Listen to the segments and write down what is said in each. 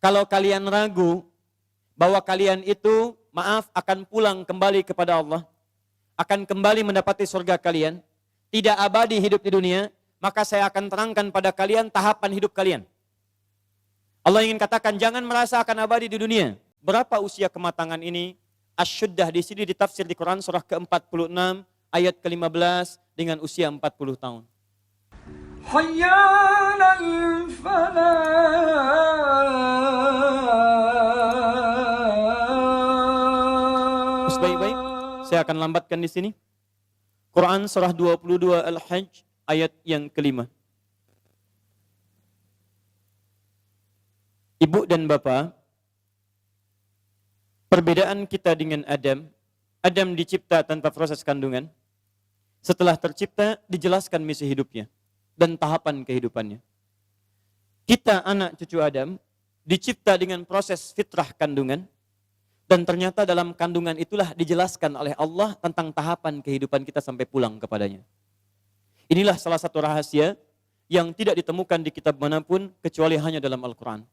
kalau kalian ragu bahwa kalian itu, maaf, akan pulang kembali kepada Allah, akan kembali mendapati surga kalian, tidak abadi hidup di dunia, maka saya akan terangkan pada kalian tahapan hidup kalian. Allah ingin katakan, jangan merasa akan abadi di dunia. Berapa usia kematangan ini? Asyuddah di sini ditafsir di Quran surah ke-46 ayat ke-15 dengan usia 40 tahun. Terus baik-baik, saya akan lambatkan di sini. Quran surah 22 Al-Hajj ayat yang kelima. Ibu dan bapak, perbedaan kita dengan Adam. Adam dicipta tanpa proses kandungan. Setelah tercipta, dijelaskan misi hidupnya dan tahapan kehidupannya. Kita anak cucu Adam dicipta dengan proses fitrah kandungan, dan ternyata dalam kandungan itulah dijelaskan oleh Allah tentang tahapan kehidupan kita sampai pulang kepadanya. Inilah salah satu rahasia yang tidak ditemukan di kitab manapun kecuali hanya dalam Al-Quran.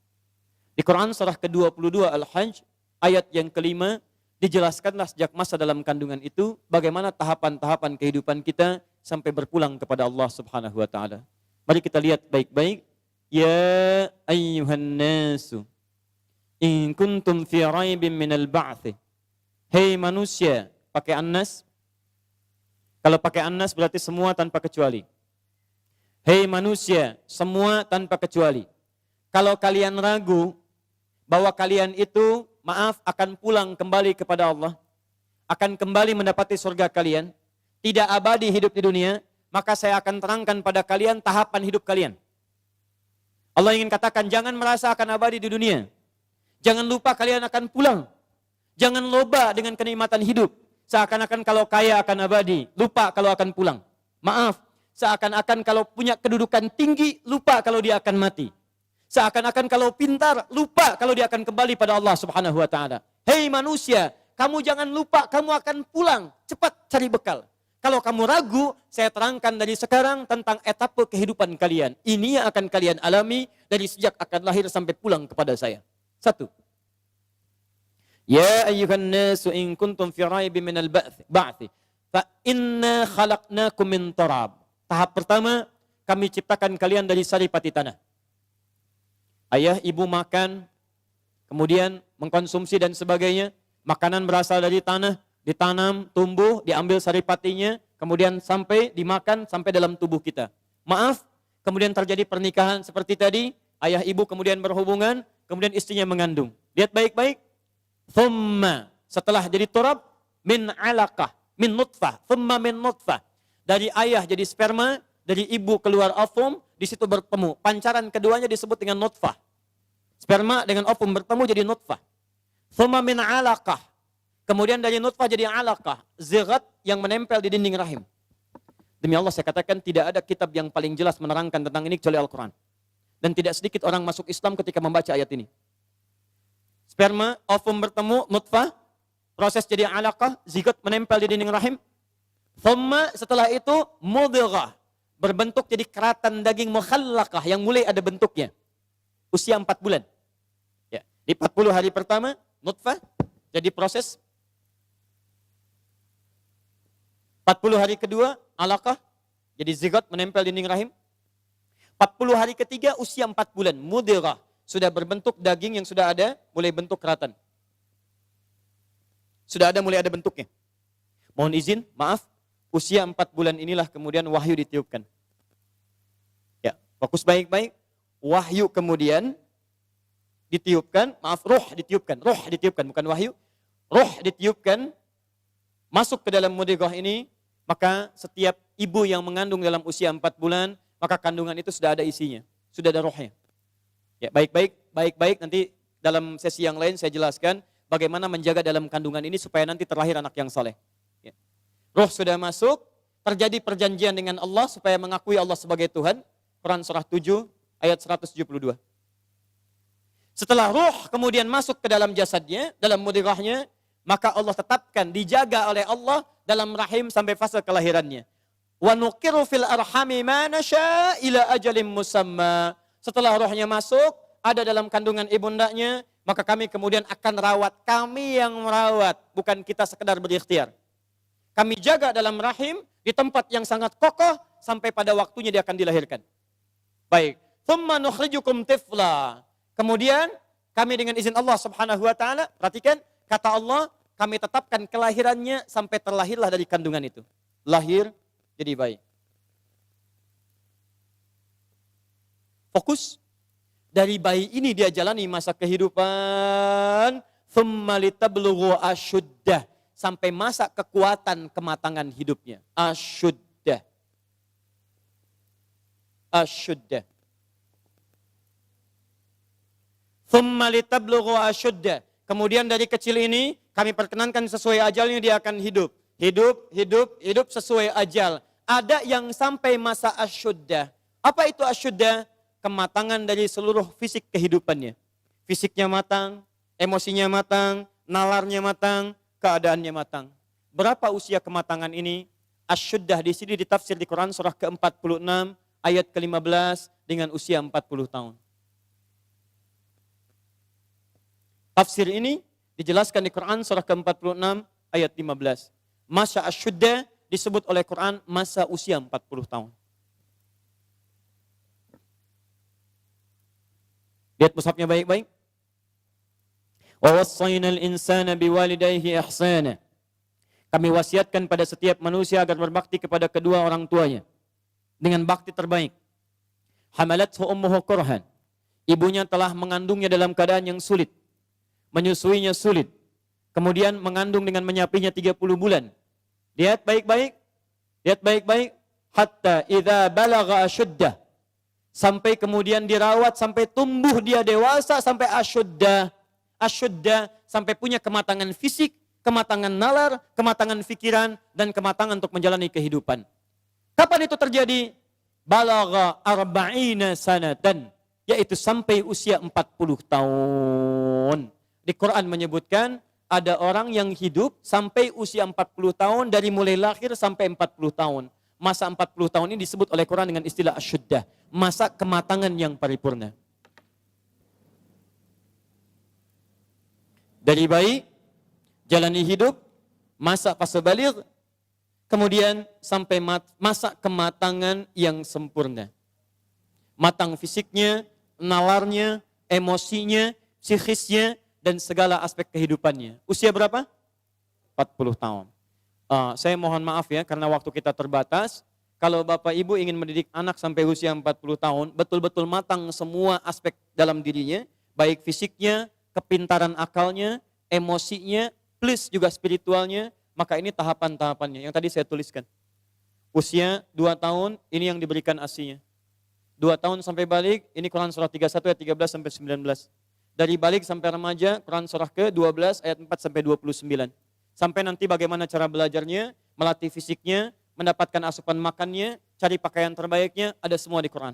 Di Quran surah ke-22 Al-Hajj ayat yang kelima, dijelaskanlah sejak masa dalam kandungan itu bagaimana tahapan-tahapan kehidupan kita sampai berpulang kepada Allah Subhanahu wa taala. Mari kita lihat baik-baik. Ya ayyuhan nasu in kuntum fi raibin minal ba'ts. Hei manusia, pakai annas. Kalau pakai annas berarti semua tanpa kecuali. Hei manusia, semua tanpa kecuali. Kalau kalian ragu bahwa kalian itu, maaf, akan pulang kembali kepada Allah, akan kembali mendapati surga kalian, tidak abadi hidup di dunia, maka saya akan terangkan pada kalian tahapan hidup kalian. Allah ingin katakan, jangan merasa akan abadi di dunia. Jangan lupa kalian akan pulang. Jangan loba dengan kenikmatan hidup. Seakan-akan kalau kaya akan abadi, lupa kalau akan pulang. Maaf, seakan-akan kalau punya kedudukan tinggi, lupa kalau dia akan mati. Seakan-akan kalau pintar, lupa kalau dia akan kembali pada Allah Subhanahu wa taala. Hei manusia, kamu jangan lupa kamu akan pulang, cepat cari bekal. Kalau kamu ragu, saya terangkan dari sekarang tentang etape kehidupan kalian. Ini yang akan kalian alami dari sejak akan lahir sampai pulang kepada saya. 1. Ya ayyuhan nasu in kuntum fi raibin minal ba'ts fa inna khalaqnakum min turab. Tahap pertama, kami ciptakan kalian dari saripati tanah. Ayah, ibu makan, kemudian mengkonsumsi dan sebagainya. Makanan berasal dari tanah, ditanam, tumbuh, diambil saripatinya, kemudian sampai dimakan, sampai dalam tubuh kita. Maaf, kemudian terjadi pernikahan seperti tadi, ayah ibu kemudian berhubungan, kemudian istrinya mengandung. Lihat baik-baik. Thumma, setelah jadi turab, min alaqah, min nutfah, thumma min nutfah. Dari ayah jadi sperma, dari ibu keluar ovum, di situ bertemu. Pancaran keduanya disebut dengan nutfah. Sperma dengan ovum bertemu jadi nutfah. Thumma min alaqah. Kemudian dari nutfah jadi alaqah, zigat yang menempel di dinding rahim. Demi Allah saya katakan tidak ada kitab yang paling jelas menerangkan tentang ini kecuali Al-Quran. Dan tidak sedikit orang masuk Islam ketika membaca ayat ini. Sperma, ovum bertemu, nutfah, proses jadi alaqah, zigat menempel di dinding rahim. Thumma setelah itu mudghah, berbentuk jadi keratan daging mukhallaqah yang mulai ada bentuknya. Usia 4 bulan. Ya, di 40 hari pertama nutfah jadi proses. 40 hari kedua alaqah jadi zigot menempel di dinding rahim. 40 hari ketiga usia 4 bulan mudghah, sudah berbentuk daging yang sudah ada mulai bentuk keratan. Sudah ada mulai ada bentuknya. Mohon izin, maaf, usia 4 bulan inilah kemudian wahyu ditiupkan. Ya, fokus baik-baik. Wahyu kemudian ditiupkan, maaf, roh ditiupkan, bukan wahyu. Roh ditiupkan, masuk ke dalam mudghah ini, maka setiap ibu yang mengandung dalam usia 4 bulan, maka kandungan itu sudah ada isinya, sudah ada rohnya. Ya, baik-baik, nanti dalam sesi yang lain saya jelaskan bagaimana menjaga dalam kandungan ini supaya nanti terlahir anak yang saleh. Ya. Roh sudah masuk, terjadi perjanjian dengan Allah supaya mengakui Allah sebagai Tuhan. Quran surah 7 ayat 172. Setelah roh kemudian masuk ke dalam jasadnya, dalam mudghahnya, maka Allah tetapkan, dijaga oleh Allah dalam rahim sampai fase kelahirannya. Wa nuqiru fil arhami ma nasya ila ajalin musamma. Setelah rohnya masuk, ada dalam kandungan ibundanya, maka kami kemudian akan rawat. Kami yang merawat, bukan kita sekedar berikhtiar. Kami jaga dalam rahim di tempat yang sangat kokoh sampai pada waktunya dia akan dilahirkan. Baik. Thumma nukhrijukum tifla. Kemudian kami dengan izin Allah Subhanahu wa taala, perhatikan kata Allah, kami tetapkan kelahirannya sampai terlahirlah dari kandungan itu. Lahir jadi bayi. Fokus. Dari bayi ini dia jalani masa kehidupan. Thumma litablughu asyuddah. Sampai masa kekuatan kematangan hidupnya. Asyuddah. Asyuddah. Thumma litablughu asyuddah. Kemudian dari kecil ini kami perkenankan sesuai ajalnya dia akan hidup. Hidup sesuai ajal. Ada yang sampai masa asyuddah. Apa itu asyuddah? Kematangan dari seluruh fisik kehidupannya. Fisiknya matang, emosinya matang, nalarnya matang, keadaannya matang. Berapa usia kematangan ini? Asyuddah di sini ditafsir di Quran surah ke-46 ayat ke-15 dengan usia 40 tahun. Tafsir ini dijelaskan di Quran surah ke-46 ayat 15. Masa asyuddah disebut oleh Quran masa usia 40 tahun. Lihat mushafnya baik-baik. Wa wassaynal insana biwalidayhi ihsana. Kami wasiatkan pada setiap manusia agar berbakti kepada kedua orang tuanya dengan bakti terbaik. Hamalathu ummuhu kurhan. Ibunya telah mengandungnya dalam keadaan yang sulit. Menyusuinya sulit. Kemudian mengandung dengan menyapinya 30 bulan. Lihat baik-baik. Lihat baik-baik. Hatta idza balagha asyuddah. Sampai kemudian dirawat, sampai tumbuh dia dewasa, sampai asyuddah. Asyuddah, sampai punya kematangan fisik, kematangan nalar, kematangan pikiran, dan kematangan untuk menjalani kehidupan. Kapan itu terjadi? Balagha arba'ina sanatan, yaitu sampai usia 40 tahun. Di Quran menyebutkan, ada orang yang hidup sampai usia 40 tahun, dari mulai lahir sampai 40 tahun. Masa 40 tahun ini disebut oleh Quran dengan istilah asyuddah. Masa kematangan yang paripurna. Dari bayi, jalani hidup, masa fase baligh, kemudian sampai masa kematangan yang sempurna. Matang fisiknya, nalarnya, emosinya, psikisnya, dan segala aspek kehidupannya. Usia berapa? 40 tahun. Saya mohon maaf ya, karena waktu kita terbatas. Kalau Bapak Ibu ingin mendidik anak sampai usia 40 tahun, betul-betul matang semua aspek dalam dirinya, baik fisiknya, kepintaran akalnya, emosinya, plus juga spiritualnya, maka ini tahapan-tahapannya yang tadi saya tuliskan. Usia 2 tahun, ini yang diberikan ASI-nya. 2 tahun sampai balik, ini Quran surah 31 ayat 13 sampai 19. Dari balik sampai remaja, Quran surah ke-12 ayat 4 sampai 29. Sampai nanti bagaimana cara belajarnya, melatih fisiknya, mendapatkan asupan makannya, cari pakaian terbaiknya, ada semua di Quran.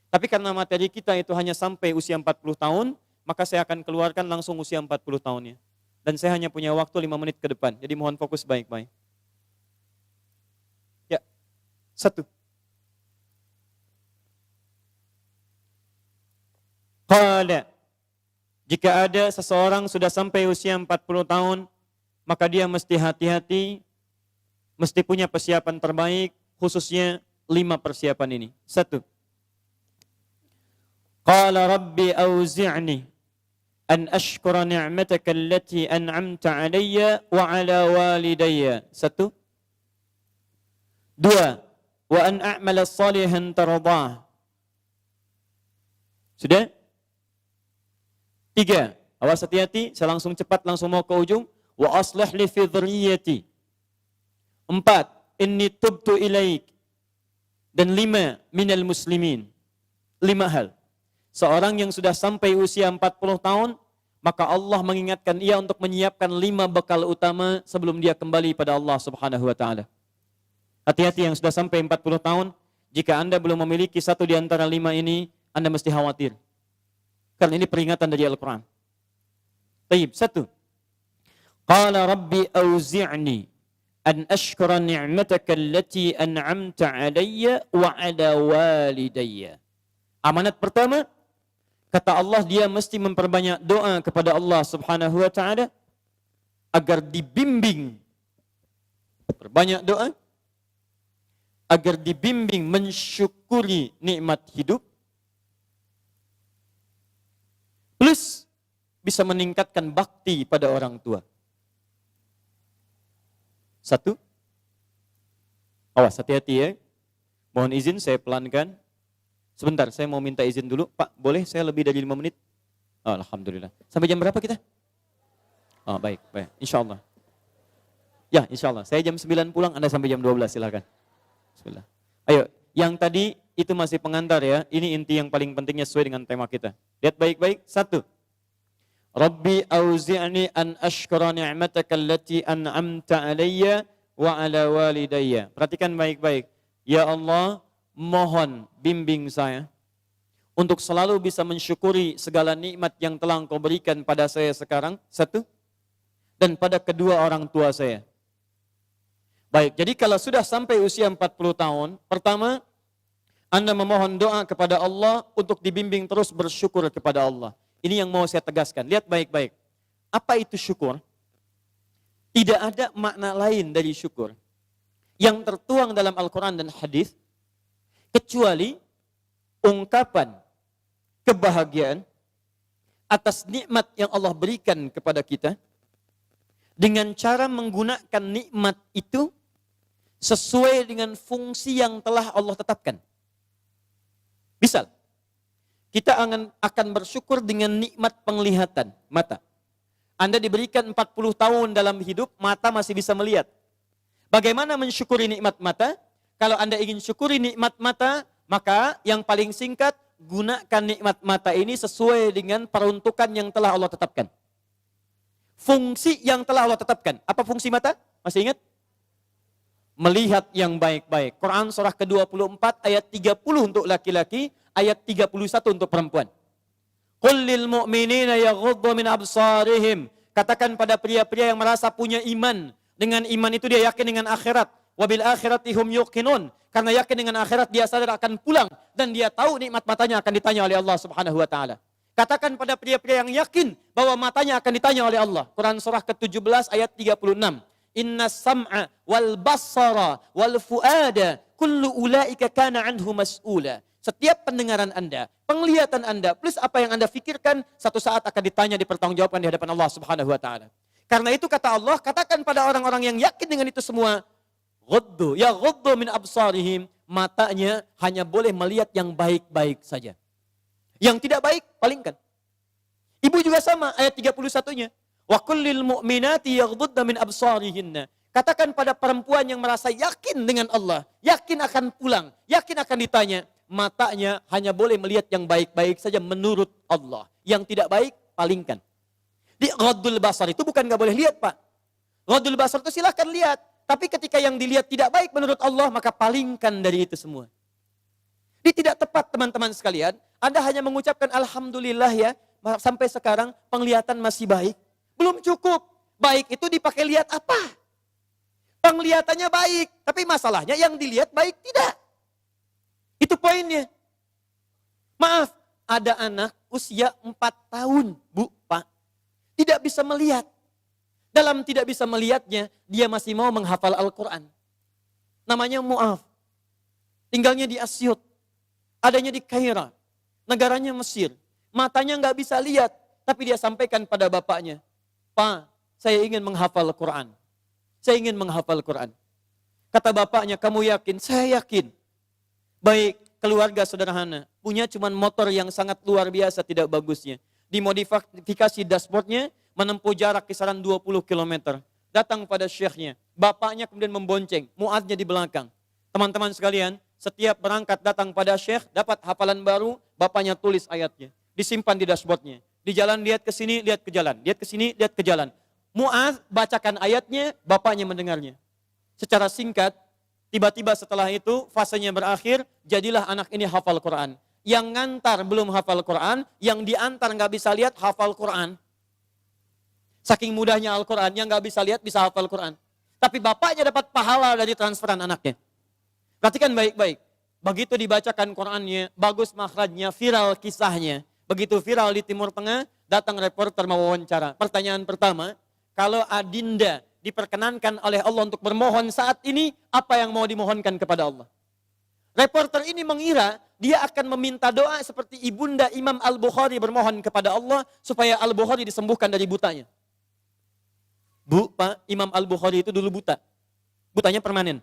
Tapi karena materi kita itu hanya sampai usia 40 tahun, maka saya akan keluarkan langsung usia 40 tahunnya. Dan saya hanya punya waktu 5 menit ke depan, jadi mohon fokus baik-baik. Ya, 1. Qala, jika ada seseorang sudah sampai usia 40 tahun, maka dia mesti hati-hati, mesti punya persiapan terbaik, khususnya 5 persiapan ini. 1. Qala rabbi auzi'ni an ashkura ni'mataka allati an'amta alayya wa ala walidayya. 1. 2. Wa an a'mala salihan tardah. Sudah? 3. Awas hati-hati, saya langsung cepat, langsung mau ke ujung. Wa aslih li fi dhurriyyati. 4. Inni tubtu ilaik. Dan 5. Minal muslimin. 5 hal. Seorang yang sudah sampai usia 40 tahun, maka Allah mengingatkan ia untuk menyiapkan 5 bekal utama sebelum dia kembali pada Allah Subhanahu wa taala. Hati-hati yang sudah sampai 40 tahun, jika Anda belum memiliki satu di antara 5 ini, Anda mesti khawatir. Karena ini peringatan dari Al-Quran. Taib, 1. Qala rabbi auzi'ni an ashkura ni'mataka allati an'amta alayya wa ala walidayya. Amanat pertama, Kata Allah, dia mesti memperbanyak doa kepada Allah Subhanahu wa taala agar dibimbing. Perbanyak doa agar dibimbing mensyukuri nikmat hidup. Plus bisa meningkatkan bakti pada orang tua. Satu. Awas, hati-hati ya. Mohon izin saya pelankan. Sebentar, saya mau minta izin dulu. Pak, boleh saya lebih dari 5 menit? Oh, alhamdulillah. Sampai jam berapa kita? Oh, baik. Insya Allah. Ya, insya Allah. Saya jam 9 pulang, Anda sampai jam 12, silakan. Bismillah. Ayo, yang tadi itu masih pengantar ya. Ini inti yang paling pentingnya sesuai dengan tema kita. Lihat baik-baik. 1. Rabbi auzi'ni an ashkura ni'mataka allati an'amta alayya wa ala walidayya. Perhatikan baik-baik. Ya Allah, mohon bimbing saya untuk selalu bisa mensyukuri segala nikmat yang telah Engkau berikan pada saya sekarang. 1. Dan pada kedua orang tua saya. Baik, jadi kalau sudah sampai usia 40 tahun, pertama, Anda memohon doa kepada Allah untuk dibimbing terus bersyukur kepada Allah. Ini yang mau saya tegaskan. Lihat baik-baik. Apa itu syukur? Tidak ada makna lain dari syukur yang tertuang dalam Al-Quran dan hadis kecuali ungkapan kebahagiaan atas nikmat yang Allah berikan kepada kita dengan cara menggunakan nikmat itu sesuai dengan fungsi yang telah Allah tetapkan. Misal, kita akan bersyukur dengan nikmat penglihatan, mata. Anda diberikan 40 tahun dalam hidup, mata masih bisa melihat. Bagaimana mensyukuri nikmat mata? Kalau Anda ingin syukuri nikmat mata, maka yang paling singkat, gunakan nikmat mata ini sesuai dengan peruntukan yang telah Allah tetapkan. Fungsi yang telah Allah tetapkan. Apa fungsi mata? Masih ingat? Melihat yang baik-baik. Quran surah ke-24 ayat 30 untuk laki-laki, ayat 31 untuk perempuan. Qul lil mu'minina yaghuddu min absarihim. Katakan pada pria-pria yang merasa punya iman. Dengan iman itu dia yakin dengan akhirat. Wabil akhirati hum yuqinun. Karena yakin dengan akhirat dia sadar akan pulang. Dan dia tahu nikmat matanya akan ditanya oleh Allah Subhanahu wa ta'ala. Katakan pada pria-pria yang yakin bahwa matanya akan ditanya oleh Allah. Quran surah ke-17 ayat 36. Inna sam'a wal basara wal fuada kullu ulaika kana anhu mas'ula. Setiap pendengaran Anda, penglihatan Anda, plus apa yang Anda fikirkan, satu saat akan ditanya, dipertanggungjawabkan di hadapan Allah Subhanahu wa ta'ala. Karena itu kata Allah, katakan pada orang-orang yang yakin dengan itu semua, ghuddu min absarihim, matanya hanya boleh melihat yang baik-baik saja. Yang tidak baik, palingkan. Ibu juga sama, ayat 31-nya. Wa kullil mu'minati yaghdudna min absarihinna. Katakan pada perempuan yang merasa yakin dengan Allah, yakin akan pulang, yakin akan ditanya, matanya hanya boleh melihat yang baik-baik saja menurut Allah. Yang tidak baik, palingkan. Di ghaddul basar itu bukan gak boleh lihat, Pak. Ghaddul basar itu silahkan lihat. Tapi ketika yang dilihat tidak baik menurut Allah, maka palingkan dari itu semua. Ini tidak tepat, teman-teman sekalian. Anda hanya mengucapkan Alhamdulillah ya, sampai sekarang penglihatan masih baik. Belum cukup. Baik itu dipakai lihat apa? Penglihatannya baik, tapi masalahnya yang dilihat baik tidak. Itu poinnya. Maaf, ada anak usia 4 tahun, Bu, Pak. Tidak bisa melihat. Dalam tidak bisa melihatnya, dia masih mau menghafal Al-Quran. Namanya Mu'af. Tinggalnya di Asyut. Adanya di Kaira. Negaranya Mesir. Matanya nggak bisa lihat, tapi dia sampaikan pada bapaknya. Pak, saya ingin menghafal Quran. Saya ingin menghafal Quran. Kata bapaknya, kamu yakin? Saya yakin. Baik, keluarga sederhana. Punya cuman motor yang sangat luar biasa tidak bagusnya. Dimodifikasi dashboardnya, menempuh jarak kisaran 20 km. Datang pada syekhnya. Bapaknya kemudian membonceng. Mu'adznya di belakang. Teman-teman sekalian, setiap berangkat datang pada syekh, dapat hafalan baru, bapaknya tulis ayatnya. Disimpan di dashboardnya. Di jalan lihat ke sini, lihat ke jalan. Lihat ke sini, lihat ke jalan. Mu'adz bacakan ayatnya, bapaknya mendengarnya. Secara singkat, tiba-tiba setelah itu, fasenya berakhir, jadilah anak ini hafal Quran. Yang ngantar belum hafal Quran, yang diantar nggak bisa lihat, hafal Quran. Saking mudahnya Al-Quran, yang nggak bisa lihat, bisa hafal Quran. Tapi bapaknya dapat pahala dari transferan anaknya. Perhatikan baik-baik. Begitu dibacakan Qurannya, bagus makhrajnya, viral kisahnya. Begitu viral di Timur Tengah, datang reporter mau wawancara. Pertanyaan pertama, kalau adinda diperkenankan oleh Allah untuk bermohon saat ini, apa yang mau dimohonkan kepada Allah? Reporter ini mengira dia akan meminta doa seperti ibunda Imam Al-Bukhari bermohon kepada Allah supaya Al-Bukhari disembuhkan dari butanya. Bu, Pak, Imam Al-Bukhari itu dulu buta. Butanya permanen.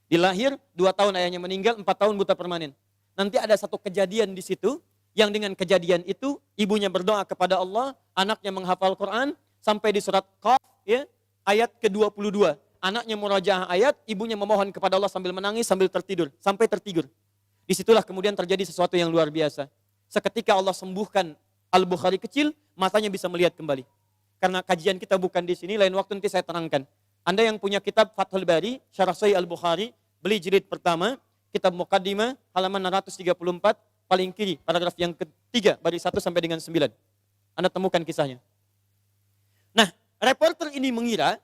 Dilahir, 2 tahun ayahnya meninggal, 4 tahun buta permanen. Nanti ada satu kejadian di situ, yang dengan kejadian itu, ibunya berdoa kepada Allah, anaknya menghafal Quran, sampai di surat Qaf, ya, ayat ke-22. Anaknya murajaah ayat, ibunya memohon kepada Allah sambil menangis, sambil tertidur. Sampai tertidur. Disitulah kemudian terjadi sesuatu yang luar biasa. Seketika Allah sembuhkan Al-Bukhari kecil, matanya bisa melihat kembali. Karena kajian kita bukan di sini, lain waktu nanti saya terangkan. Anda yang punya kitab Fathul Bari, Syarah Sahih Al-Bukhari, beli jilid pertama, kitab Muqaddimah, halaman 634, paling kiri, paragraf yang ketiga, baris 1 sampai dengan 9. Anda temukan kisahnya. Nah, reporter ini mengira,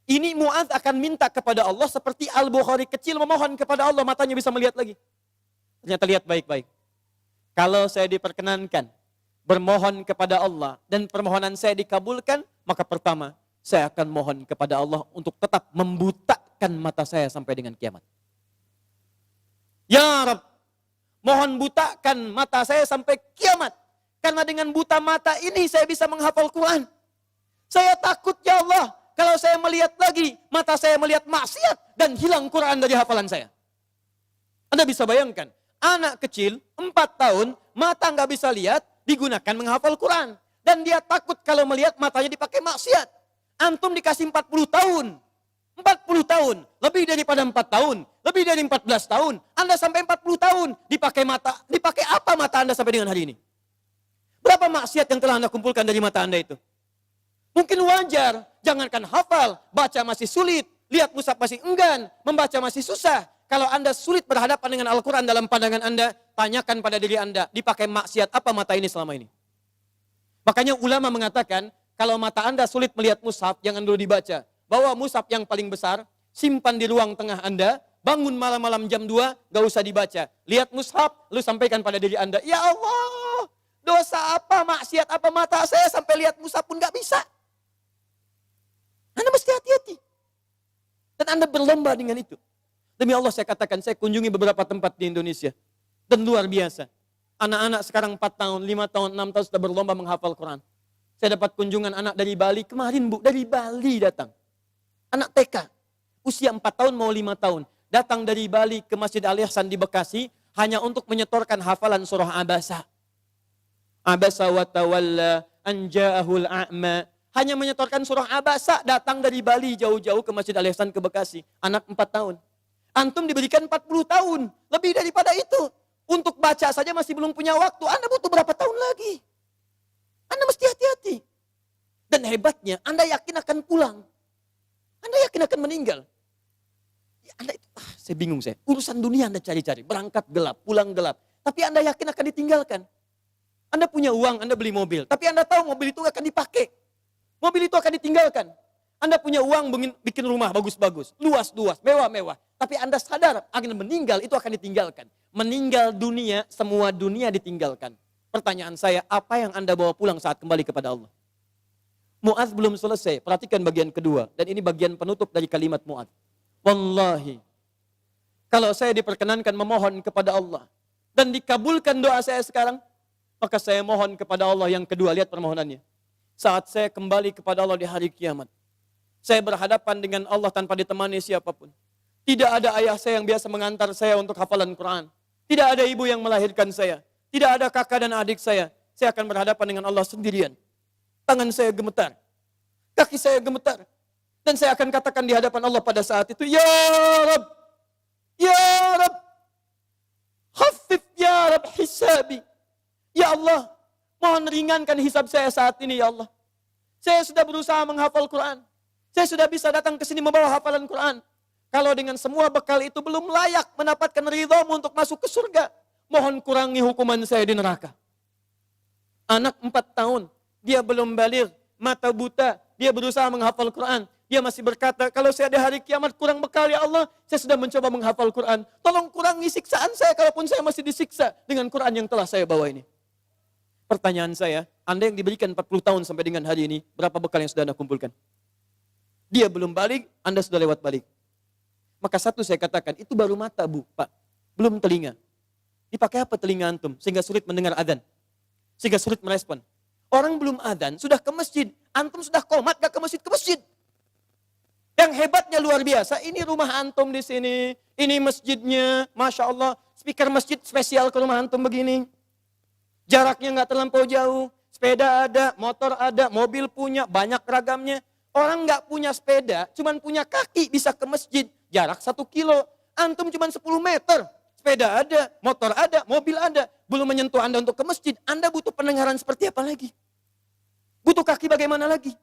ini Mu'adz akan minta kepada Allah seperti Al-Bukhari kecil memohon kepada Allah, matanya bisa melihat lagi. Ternyata lihat baik-baik. Kalau saya diperkenankan bermohon kepada Allah dan permohonan saya dikabulkan, maka pertama, saya akan mohon kepada Allah untuk tetap membutakan mata saya sampai dengan kiamat. Ya Rabb, mohon butakan mata saya sampai kiamat. Karena dengan buta mata ini saya bisa menghafal Quran. Saya takut ya Allah, kalau saya melihat lagi, mata saya melihat maksiat dan hilang Quran dari hafalan saya. Anda bisa bayangkan, anak kecil 4 tahun, mata nggak bisa lihat, digunakan menghafal Quran. Dan dia takut kalau melihat matanya dipakai maksiat. Antum dikasih 40 tahun. 40 tahun, lebih daripada 4 tahun, lebih dari 14 tahun. Anda sampai 40 tahun, dipakai apa mata Anda sampai dengan hari ini? Berapa maksiat yang telah Anda kumpulkan dari mata Anda itu? Mungkin wajar, jangankan hafal, baca masih sulit, lihat mushaf masih enggan, membaca masih susah. Kalau Anda sulit berhadapan dengan Al-Quran dalam pandangan Anda, tanyakan pada diri Anda, dipakai maksiat apa mata ini selama ini? Makanya ulama mengatakan, kalau mata Anda sulit melihat mushaf, jangan dulu dibaca. Bawa mushaf yang paling besar, simpan di ruang tengah Anda, bangun malam-malam jam 2, gak usah dibaca. Lihat mushaf, lalu sampaikan pada diri Anda, ya Allah, dosa apa, maksiat apa mata saya sampai lihat mushaf pun gak bisa. Anda mesti hati-hati. Dan Anda berlomba dengan itu. Demi Allah saya katakan, saya kunjungi beberapa tempat di Indonesia. Dan luar biasa. Anak-anak sekarang 4 tahun, 5 tahun, 6 tahun sudah berlomba menghafal Quran. Saya dapat kunjungan anak dari Bali kemarin, Bu, dari Bali datang. Anak TK, usia 4 tahun mau 5 tahun. Datang dari Bali ke Masjid Al-Ihsan di Bekasi, hanya untuk menyetorkan hafalan surah Abasa. Abasa wa tawalla an ja'ahul a'ma. Hanya menyetorkan surah Abasa, datang dari Bali jauh-jauh ke Masjid Al-Ihsan ke Bekasi. Anak 4 tahun. Antum diberikan 40 tahun, lebih daripada itu. Untuk baca saja masih belum punya waktu. Anda butuh berapa tahun lagi? Anda mesti hati-hati. Dan hebatnya, Anda yakin akan pulang. Anda yakin akan meninggal. Ya, Anda itu, saya bingung saya. Urusan dunia Anda cari-cari. Berangkat gelap, pulang gelap. Tapi Anda yakin akan ditinggalkan. Anda punya uang, Anda beli mobil. Tapi Anda tahu mobil itu akan dipakai. Mobil itu akan ditinggalkan. Anda punya uang bikin rumah bagus-bagus. Luas-luas, mewah-mewah. Tapi Anda sadar akan meninggal, itu akan ditinggalkan. Meninggal dunia, semua dunia ditinggalkan. Pertanyaan saya, apa yang Anda bawa pulang saat kembali kepada Allah? Mu'adz belum selesai, perhatikan bagian kedua. Dan ini bagian penutup dari kalimat Mu'adz. Wallahi, kalau saya diperkenankan memohon kepada Allah, dan dikabulkan doa saya sekarang, maka saya mohon kepada Allah yang kedua, lihat permohonannya. Saat saya kembali kepada Allah di hari kiamat, saya berhadapan dengan Allah tanpa ditemani siapapun. Tidak ada ayah saya yang biasa mengantar saya untuk hafalan Quran. Tidak ada ibu yang melahirkan saya. Tidak ada kakak dan adik saya. Saya akan berhadapan dengan Allah sendirian. Tangan saya gemetar. Kaki saya gemetar. Dan saya akan katakan di hadapan Allah pada saat itu, Ya Rabb, Ya Rabb, khaffif Ya Rabb hisabi. Ya Allah, mohon ringankan hisab saya saat ini ya Allah. Saya sudah berusaha menghafal Quran. Saya sudah bisa datang ke sini membawa hafalan Quran. Kalau dengan semua bekal itu belum layak mendapatkan ridhamu untuk masuk ke surga, mohon kurangi hukuman saya di neraka. Anak 4 tahun, dia belum baligh, mata buta, dia berusaha menghafal Quran. Dia masih berkata, kalau saya ada hari kiamat kurang bekal ya Allah, saya sudah mencoba menghafal Quran. Tolong kurangi siksaan saya kalaupun saya masih disiksa dengan Quran yang telah saya bawa ini. Pertanyaan saya, Anda yang diberikan 40 tahun sampai dengan hari ini, berapa bekal yang sudah Anda kumpulkan? Dia belum balik, Anda sudah lewat balik. Maka satu saya katakan, itu baru mata Bu, Pak. Belum telinga. Dipakai apa telinga antum? Sehingga sulit mendengar adzan. Sehingga sulit merespon. Orang belum adzan, sudah ke masjid. Antum sudah komat, gak ke masjid, ke masjid. Yang hebatnya luar biasa, ini rumah antum di sini. Ini masjidnya, Masya Allah. Speaker masjid spesial ke rumah antum begini. Jaraknya gak terlampau jauh. Sepeda ada, motor ada, mobil punya, banyak ragamnya. Orang gak punya sepeda, cuman punya kaki bisa ke masjid. Jarak 1 kilo. Antum cuman 10 meter. Sepeda ada, motor ada, mobil ada. Belum menyentuh Anda untuk ke masjid. Anda butuh pendengaran seperti apa lagi? Butuh kaki bagaimana lagi?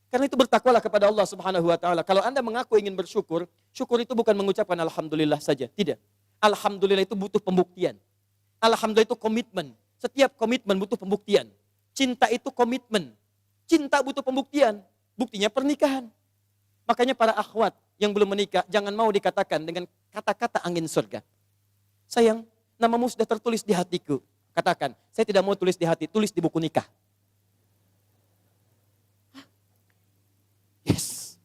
Karena itu bertakwalah kepada Allah Subhanahu wa taala. Kalau Anda mengaku ingin bersyukur, syukur itu bukan mengucapkan alhamdulillah saja, tidak. Alhamdulillah itu butuh pembuktian. Alhamdulillah itu komitmen. Setiap komitmen butuh pembuktian. Cinta itu komitmen. Cinta butuh pembuktian. Buktinya pernikahan. Makanya para akhwat yang belum menikah, jangan mau dikatakan dengan kata-kata angin surga. Sayang, namamu sudah tertulis di hatiku. Katakan, saya tidak mau tulis di hati, tulis di buku nikah. Yes.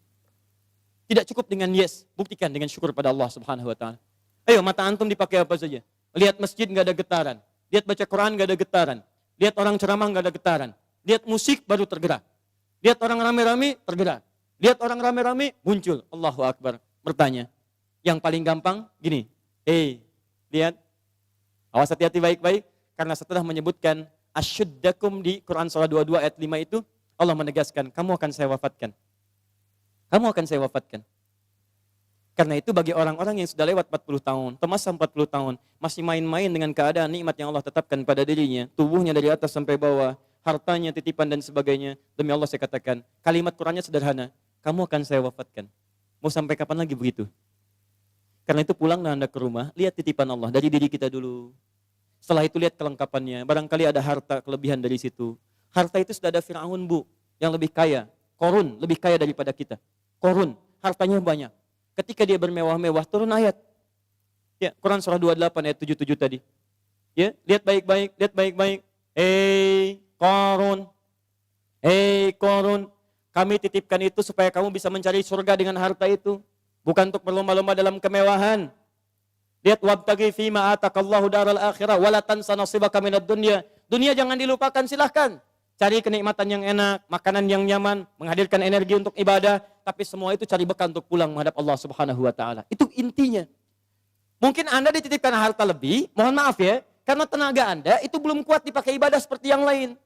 Tidak cukup dengan yes, buktikan dengan syukur pada Allah Subhanahu wa taala. Ayo, mata antum dipakai apa saja? Lihat masjid enggak ada getaran, lihat baca Quran enggak ada getaran, lihat orang ceramah enggak ada getaran, lihat musik baru tergerak. Lihat orang rame-rame tergerak. Lihat orang rame-rame muncul. Allahu Akbar. Bertanya. Yang paling gampang gini. Lihat. Awas hati-hati baik-baik. Karena setelah menyebutkan asyuddakum di Quran surah 22 ayat 5 itu, Allah menegaskan, kamu akan saya wafatkan. Kamu akan saya wafatkan. Karena itu bagi orang-orang yang sudah lewat 40 tahun, atau masa 40 tahun, masih main-main dengan keadaan nikmat yang Allah tetapkan pada dirinya, tubuhnya dari atas sampai bawah, hartanya, titipan dan sebagainya, demi Allah saya katakan, kalimat Qurannya sederhana, kamu akan saya wafatkan. Mau sampai kapan lagi begitu? Karena itu pulang Anda ke rumah, lihat titipan Allah dari diri kita dulu. Setelah itu lihat kelengkapannya, barangkali ada harta kelebihan dari situ. Harta itu sudah ada Fir'aun Bu, yang lebih kaya, Korun lebih kaya daripada kita. Korun, hartanya banyak. Ketika dia bermewah-mewah, turun ayat. Ya, Quran surah 28 ayat 77 tadi. Ya, lihat baik-baik, lihat baik-baik. Korun, kami titipkan itu supaya kamu bisa mencari surga dengan harta itu. Bukan untuk berlomba-lomba dalam kemewahan. Lihat wabtaghi fima atakallahu daral akhirah wala tansa nasibaka minad dunya. Dunia jangan dilupakan, silahkan. Cari kenikmatan yang enak, makanan yang nyaman, menghadirkan energi untuk ibadah, tapi semua itu cari bekal untuk pulang menghadap Allah Subhanahu wa taala. Itu intinya. Mungkin Anda dititipkan harta lebih, mohon maaf ya, karena tenaga Anda itu belum kuat dipakai ibadah seperti yang lain.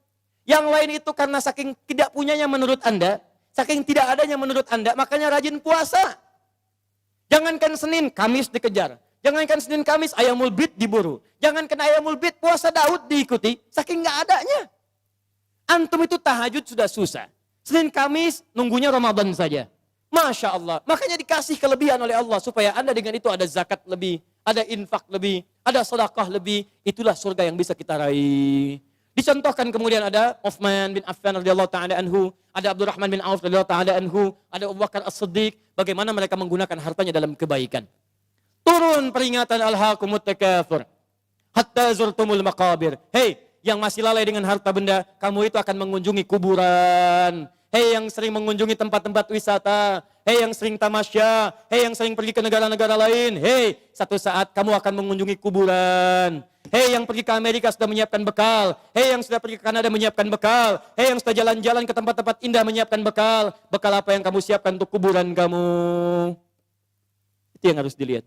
Yang lain itu karena saking tidak punyanya menurut Anda, saking tidak adanya menurut Anda, makanya rajin puasa. Jangankan Senin, Kamis dikejar. Jangankan Senin, Kamis, ayamul bid diburu. Jangankan ayamul bid, puasa Daud diikuti, saking nggak adanya. Antum itu tahajud sudah susah. Senin Kamis nunggunya Ramadan saja. Masya Allah. Makanya dikasih kelebihan oleh Allah supaya Anda dengan itu ada zakat lebih, ada infak lebih, ada sedekah lebih. Itulah surga yang bisa kita raih. Dicontohkan kemudian ada Utsman bin Affan radhiyallahu taala anhu, ada Abdurrahman bin Auf radhiyallahu taala anhu, ada Abu Bakar As-Siddiq, bagaimana mereka menggunakan hartanya dalam kebaikan. Turun peringatan alhaakumut takatsur hatta zurtumul maqabir. Hei, yang masih lalai dengan harta benda, kamu itu akan mengunjungi kuburan. Hei yang sering mengunjungi tempat-tempat wisata, hei yang sering tamasya, hei yang sering pergi ke negara-negara lain, hei satu saat kamu akan mengunjungi kuburan. Hei yang pergi ke Amerika sudah menyiapkan bekal, hei yang sudah pergi ke Kanada menyiapkan bekal, hei yang sudah jalan-jalan ke tempat-tempat indah menyiapkan bekal. Bekal apa yang kamu siapkan untuk kuburan kamu? Itu yang harus dilihat.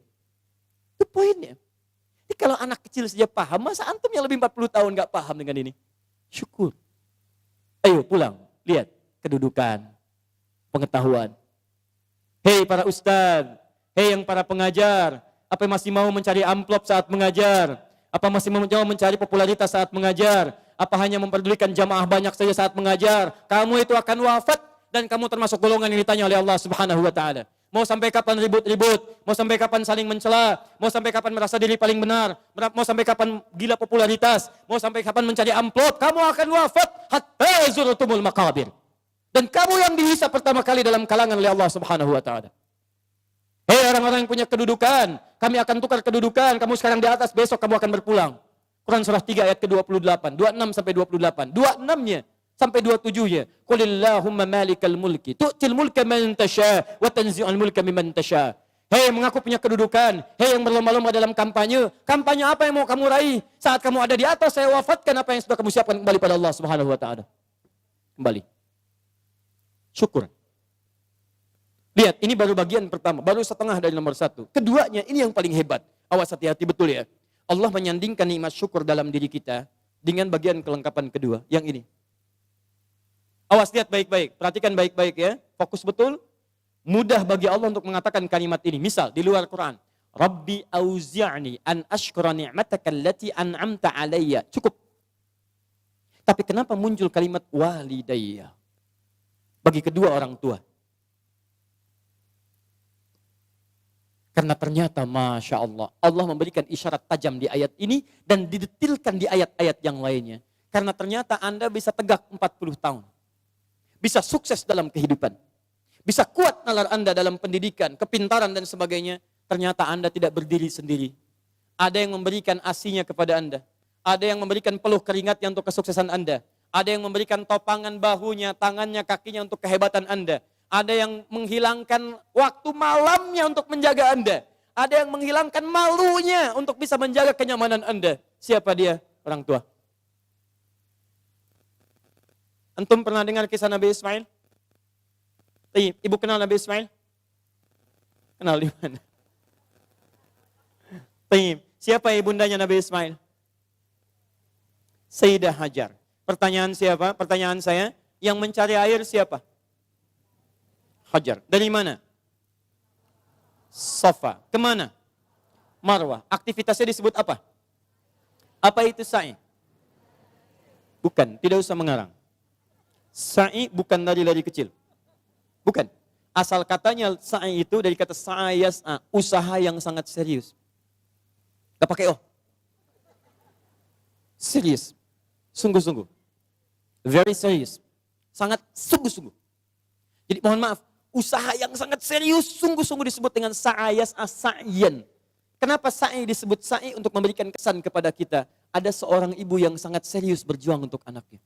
Itu poinnya. Jadi kalau anak kecil saja paham, masa antum yang lebih 40 tahun gak paham dengan ini? Syukur. Ayo pulang, lihat kedudukan, pengetahuan. Hei para ustadz, hei yang para pengajar, apa masih mau mencari amplop saat mengajar? Apa masih mau mencari popularitas saat mengajar? Apa hanya memperdulikan jamaah banyak saja saat mengajar? Kamu itu akan wafat dan kamu termasuk golongan yang ditanya oleh Allah Subhanahu wa taala. Mau sampai kapan ribut-ribut? Mau sampai kapan saling mencela? Mau sampai kapan merasa diri paling benar? Mau sampai kapan gila popularitas? Mau sampai kapan mencari amplop? Kamu akan wafat hatta zurtumul maqabir. Dan kamu yang dihisab pertama kali dalam kalangan oleh Allah Subhanahu wa taala. Hei orang-orang yang punya kedudukan, kami akan tukar kedudukan. Kamu sekarang di atas, besok kamu akan berpulang. Quran surah 3 ayat ke-28, 26 sampai 28. 26-nya sampai 27-nya. Qulillahumma malikal mulki, tu'til mulka man tasha wa tanzi'ul mulka mimman tasha. Hei mengaku punya kedudukan, hei yang berlomba-lomba dalam kampanye. Kampanye apa yang mau kamu raih? Saat kamu ada di atas, saya wafatkan apa yang sudah kamu siapkan kembali pada Allah Subhanahu wa taala. Kembali. Syukur. Lihat, ini baru bagian pertama, baru setengah dari nomor 1. Keduanya, ini yang paling hebat. Awas, hati-hati betul ya. Allah menyandingkan nikmat syukur dalam diri kita dengan bagian kelengkapan kedua, yang ini. Awas, lihat baik-baik, perhatikan baik-baik ya. Fokus betul. Mudah bagi Allah untuk mengatakan kalimat ini. Misal di luar Quran, Rabbi auzi'ni an ashkura ni'mataka allati an'amta alayya. Cukup. Tapi kenapa muncul kalimat walidayya? Bagi kedua orang tua. Karena ternyata Masya Allah, Allah memberikan isyarat tajam di ayat ini dan didetilkan di ayat-ayat yang lainnya. Karena ternyata Anda bisa tegak 40 tahun. Bisa sukses dalam kehidupan. Bisa kuat nalar Anda dalam pendidikan, kepintaran dan sebagainya. Ternyata Anda tidak berdiri sendiri. Ada yang memberikan asinya kepada Anda. Ada yang memberikan peluh keringatnya untuk kesuksesan Anda. Ada yang memberikan topangan bahunya, tangannya, kakinya untuk kehebatan Anda. Ada yang menghilangkan waktu malamnya untuk menjaga Anda. Ada yang menghilangkan malunya untuk bisa menjaga kenyamanan Anda. Siapa dia? Orang tua. Antum pernah dengar kisah Nabi Ismail? Ibu kenal Nabi Ismail? Kenal di mana? Siapa ibundanya Nabi Ismail? Sayyidah Hajar. Pertanyaan siapa? Pertanyaan saya, yang mencari air siapa? Hajar. Dari mana? Safa. Kemana? Marwah. Aktivitasnya disebut apa? Apa itu sa'i? Bukan, tidak usah mengarang. Sa'i bukan lari-lari kecil. Bukan. Asal katanya sa'i itu dari kata sa'ayas'a, usaha yang sangat serius. Gak pakai oh. Serius. Sungguh-sungguh. Very serious. Sangat sungguh-sungguh. Jadi mohon maaf, usaha yang sangat serius, sungguh-sungguh disebut dengan sa'ayas'a sa'yan. Kenapa sa'i disebut sa'i? Untuk memberikan kesan kepada kita. Ada seorang ibu yang sangat serius berjuang untuk anaknya.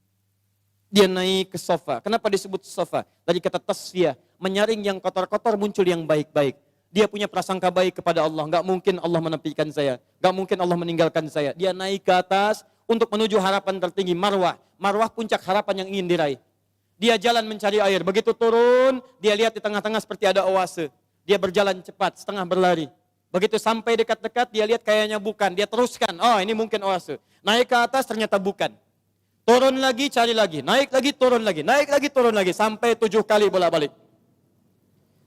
Dia naik ke sofa. Kenapa disebut sofa? Dari kata tasfiyah, menyaring yang kotor-kotor muncul yang baik-baik. Dia punya prasangka baik kepada Allah. Gak mungkin Allah menepikan saya. Gak mungkin Allah meninggalkan saya. Dia naik ke atas untuk menuju harapan tertinggi, marwah. Marwah puncak harapan yang ingin diraih. Dia jalan mencari air. Begitu turun, dia lihat di tengah-tengah seperti ada oase. Dia berjalan cepat, setengah berlari. Begitu sampai dekat-dekat, dia lihat kayaknya bukan. Dia teruskan, oh ini mungkin oase. Naik ke atas, ternyata bukan. Turun lagi, cari lagi. Naik lagi, turun lagi. Naik lagi, turun lagi. Sampai 7 kali bolak-balik.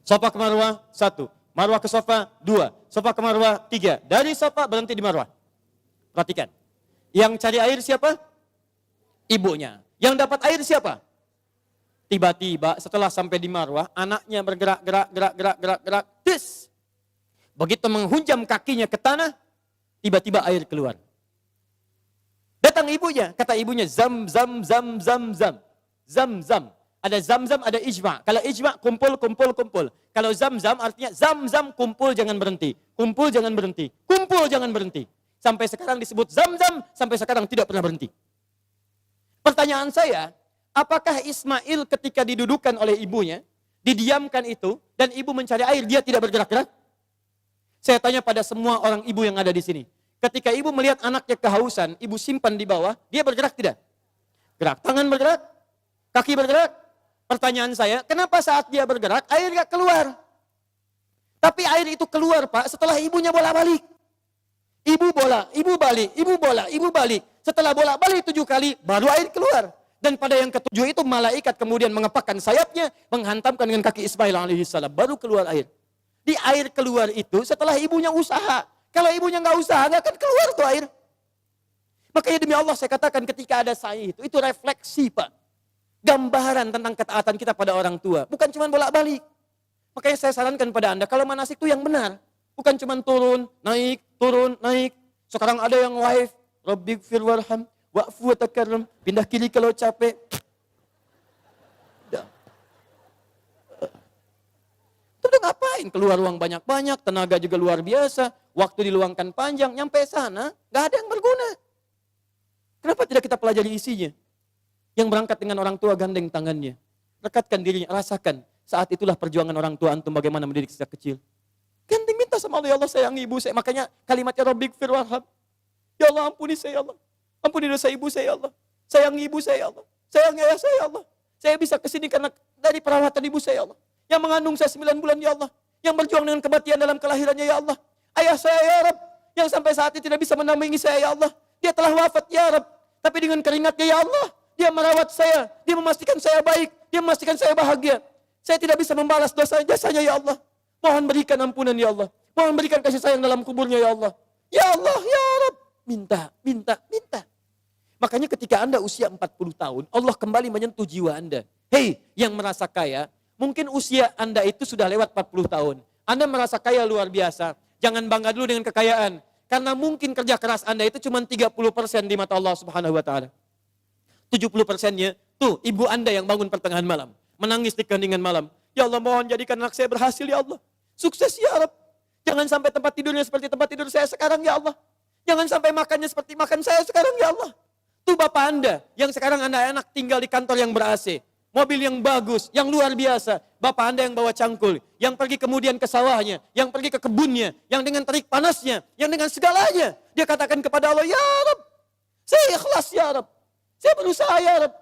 Sofa ke Marwah, 1. Marwah ke Sofa, 2. Sofa ke Marwah, 3. Dari Sofa berhenti di Marwah. Perhatikan. Yang cari air siapa? Ibunya. Yang dapat air siapa? Tiba-tiba setelah sampai di Marwah, anaknya bergerak. Tis. Begitu menghunjam kakinya ke tanah, tiba-tiba air keluar. Datang ibunya, kata ibunya, zam. Ada zam, ada ijma. Kalau ijma, kumpul. Kalau zam artinya zam, kumpul jangan berhenti. Kumpul jangan berhenti. Sampai sekarang disebut zam, sampai sekarang tidak pernah berhenti. Pertanyaan saya, apakah Ismail ketika didudukan oleh ibunya, didiamkan itu, dan ibu mencari air, dia tidak bergerak-gerak? Saya tanya pada semua orang ibu yang ada di sini. Ketika ibu melihat anaknya kehausan, ibu simpan di bawah, dia bergerak tidak? Gerak. Tangan bergerak? Kaki bergerak? Pertanyaan saya, kenapa saat dia bergerak, air gak keluar? Tapi air itu keluar, Pak, setelah ibunya bolak-balik. Ibu balik. Setelah bolak-balik 7 kali, baru air keluar. Dan pada yang ke-7 itu, malaikat kemudian mengepakkan sayapnya, menghantamkan dengan kaki Ismail alaihissalam, baru keluar air. Di air keluar itu, setelah ibunya usaha. Kalau ibunya nggak usaha, nggak akan keluar tuh air. Makanya demi Allah saya katakan ketika ada sa'i itu refleksi Pak. Gambaran tentang ketaatan kita pada orang tua. Bukan cuma bolak-balik. Makanya saya sarankan pada Anda, kalau manasik itu yang benar. Bukan cuma turun, naik. Sekarang ada yang live. Rabbighfir warham, wa'fu wa takarram. Pindah kiri kalau capek. Udah ngapain? Keluar uang banyak-banyak, tenaga juga luar biasa, waktu diluangkan panjang, nyampe sana, gak ada yang berguna. Kenapa tidak kita pelajari isinya? Yang berangkat dengan orang tua gandeng tangannya. Rekatkan dirinya, rasakan. Saat itulah perjuangan orang tua antum bagaimana mendidik sejak kecil. Gandeng minta sama Allah, ya Allah sayangi ibu saya. Makanya kalimatnya Rabbighfir warham. Ya Allah ampuni saya ya Allah. Ampuni dosa ibu saya ya Allah. Sayangi ibu saya ya Allah. Sayangi ayah saya ya Allah. Saya bisa kesini karena dari perawatan ibu saya ya Allah. Yang mengandung saya 9 bulan ya Allah. Yang berjuang dengan kematian dalam kelahirannya ya Allah. Ayah saya ya Rabb. Yang sampai saat ini tidak bisa menampingi saya ya Allah. Dia telah wafat ya Rabb. Tapi dengan keringatnya ya Allah. Dia merawat saya. Dia memastikan saya baik. Dia memastikan saya bahagia. Saya tidak bisa membalas dosa jasanya ya Allah. Mohon berikan ampunan ya Allah. Mohon berikan kasih sayang dalam kuburnya ya Allah. Ya Allah ya Rabb. Minta, minta, minta. Makanya ketika Anda usia 40 tahun, Allah kembali menyentuh jiwa Anda. Hei, yang merasa kaya, mungkin usia Anda itu sudah lewat 40 tahun. Anda merasa kaya luar biasa. Jangan bangga dulu dengan kekayaan. Karena mungkin kerja keras Anda itu cuma 30% di mata Allah Subhanahu wa Ta'ala. 70%-nya, tuh ibu Anda yang bangun pertengahan malam. Menangis di keheningan malam. Ya Allah mohon jadikan anak saya berhasil ya Allah. Sukses ya Rabb. Jangan sampai tempat tidurnya seperti tempat tidur saya sekarang ya Allah. Jangan sampai makannya seperti makan saya sekarang ya Allah. Tuh Bapak Anda yang sekarang Anda enak tinggal di kantor yang ber-AC. Mobil yang bagus, yang luar biasa. Bapak Anda yang bawa cangkul, yang pergi kemudian ke sawahnya, yang pergi ke kebunnya, yang dengan terik panasnya, yang dengan segalanya. Dia katakan kepada Allah, ya Rabb, saya ikhlas ya Rabb. Saya berusaha ya Rabb.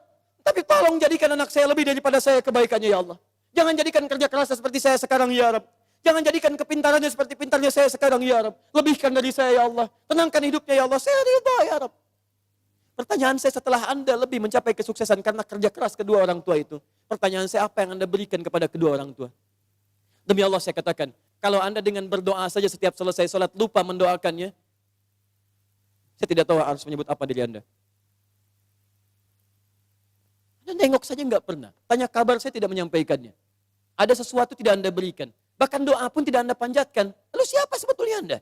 Tapi tolong jadikan anak saya lebih daripada saya kebaikannya ya Allah. Jangan jadikan kerja keras seperti saya sekarang ya Rabb. Jangan jadikan kepintarannya seperti pintarnya saya sekarang ya Rabb. Lebihkan dari saya ya Allah. Tenangkan hidupnya ya Allah. Saya ridha ya Rabb. Pertanyaan saya setelah Anda lebih mencapai kesuksesan karena kerja keras kedua orang tua itu. Pertanyaan saya apa yang Anda berikan kepada kedua orang tua? Demi Allah saya katakan, kalau Anda dengan berdoa saja setiap selesai sholat lupa mendoakannya, saya tidak tahu harus menyebut apa diri Anda. Anda nengok saja nggak pernah. Tanya kabar saya tidak menyampaikannya. Ada sesuatu tidak Anda berikan. Bahkan doa pun tidak Anda panjatkan. Lalu siapa sebetulnya Anda?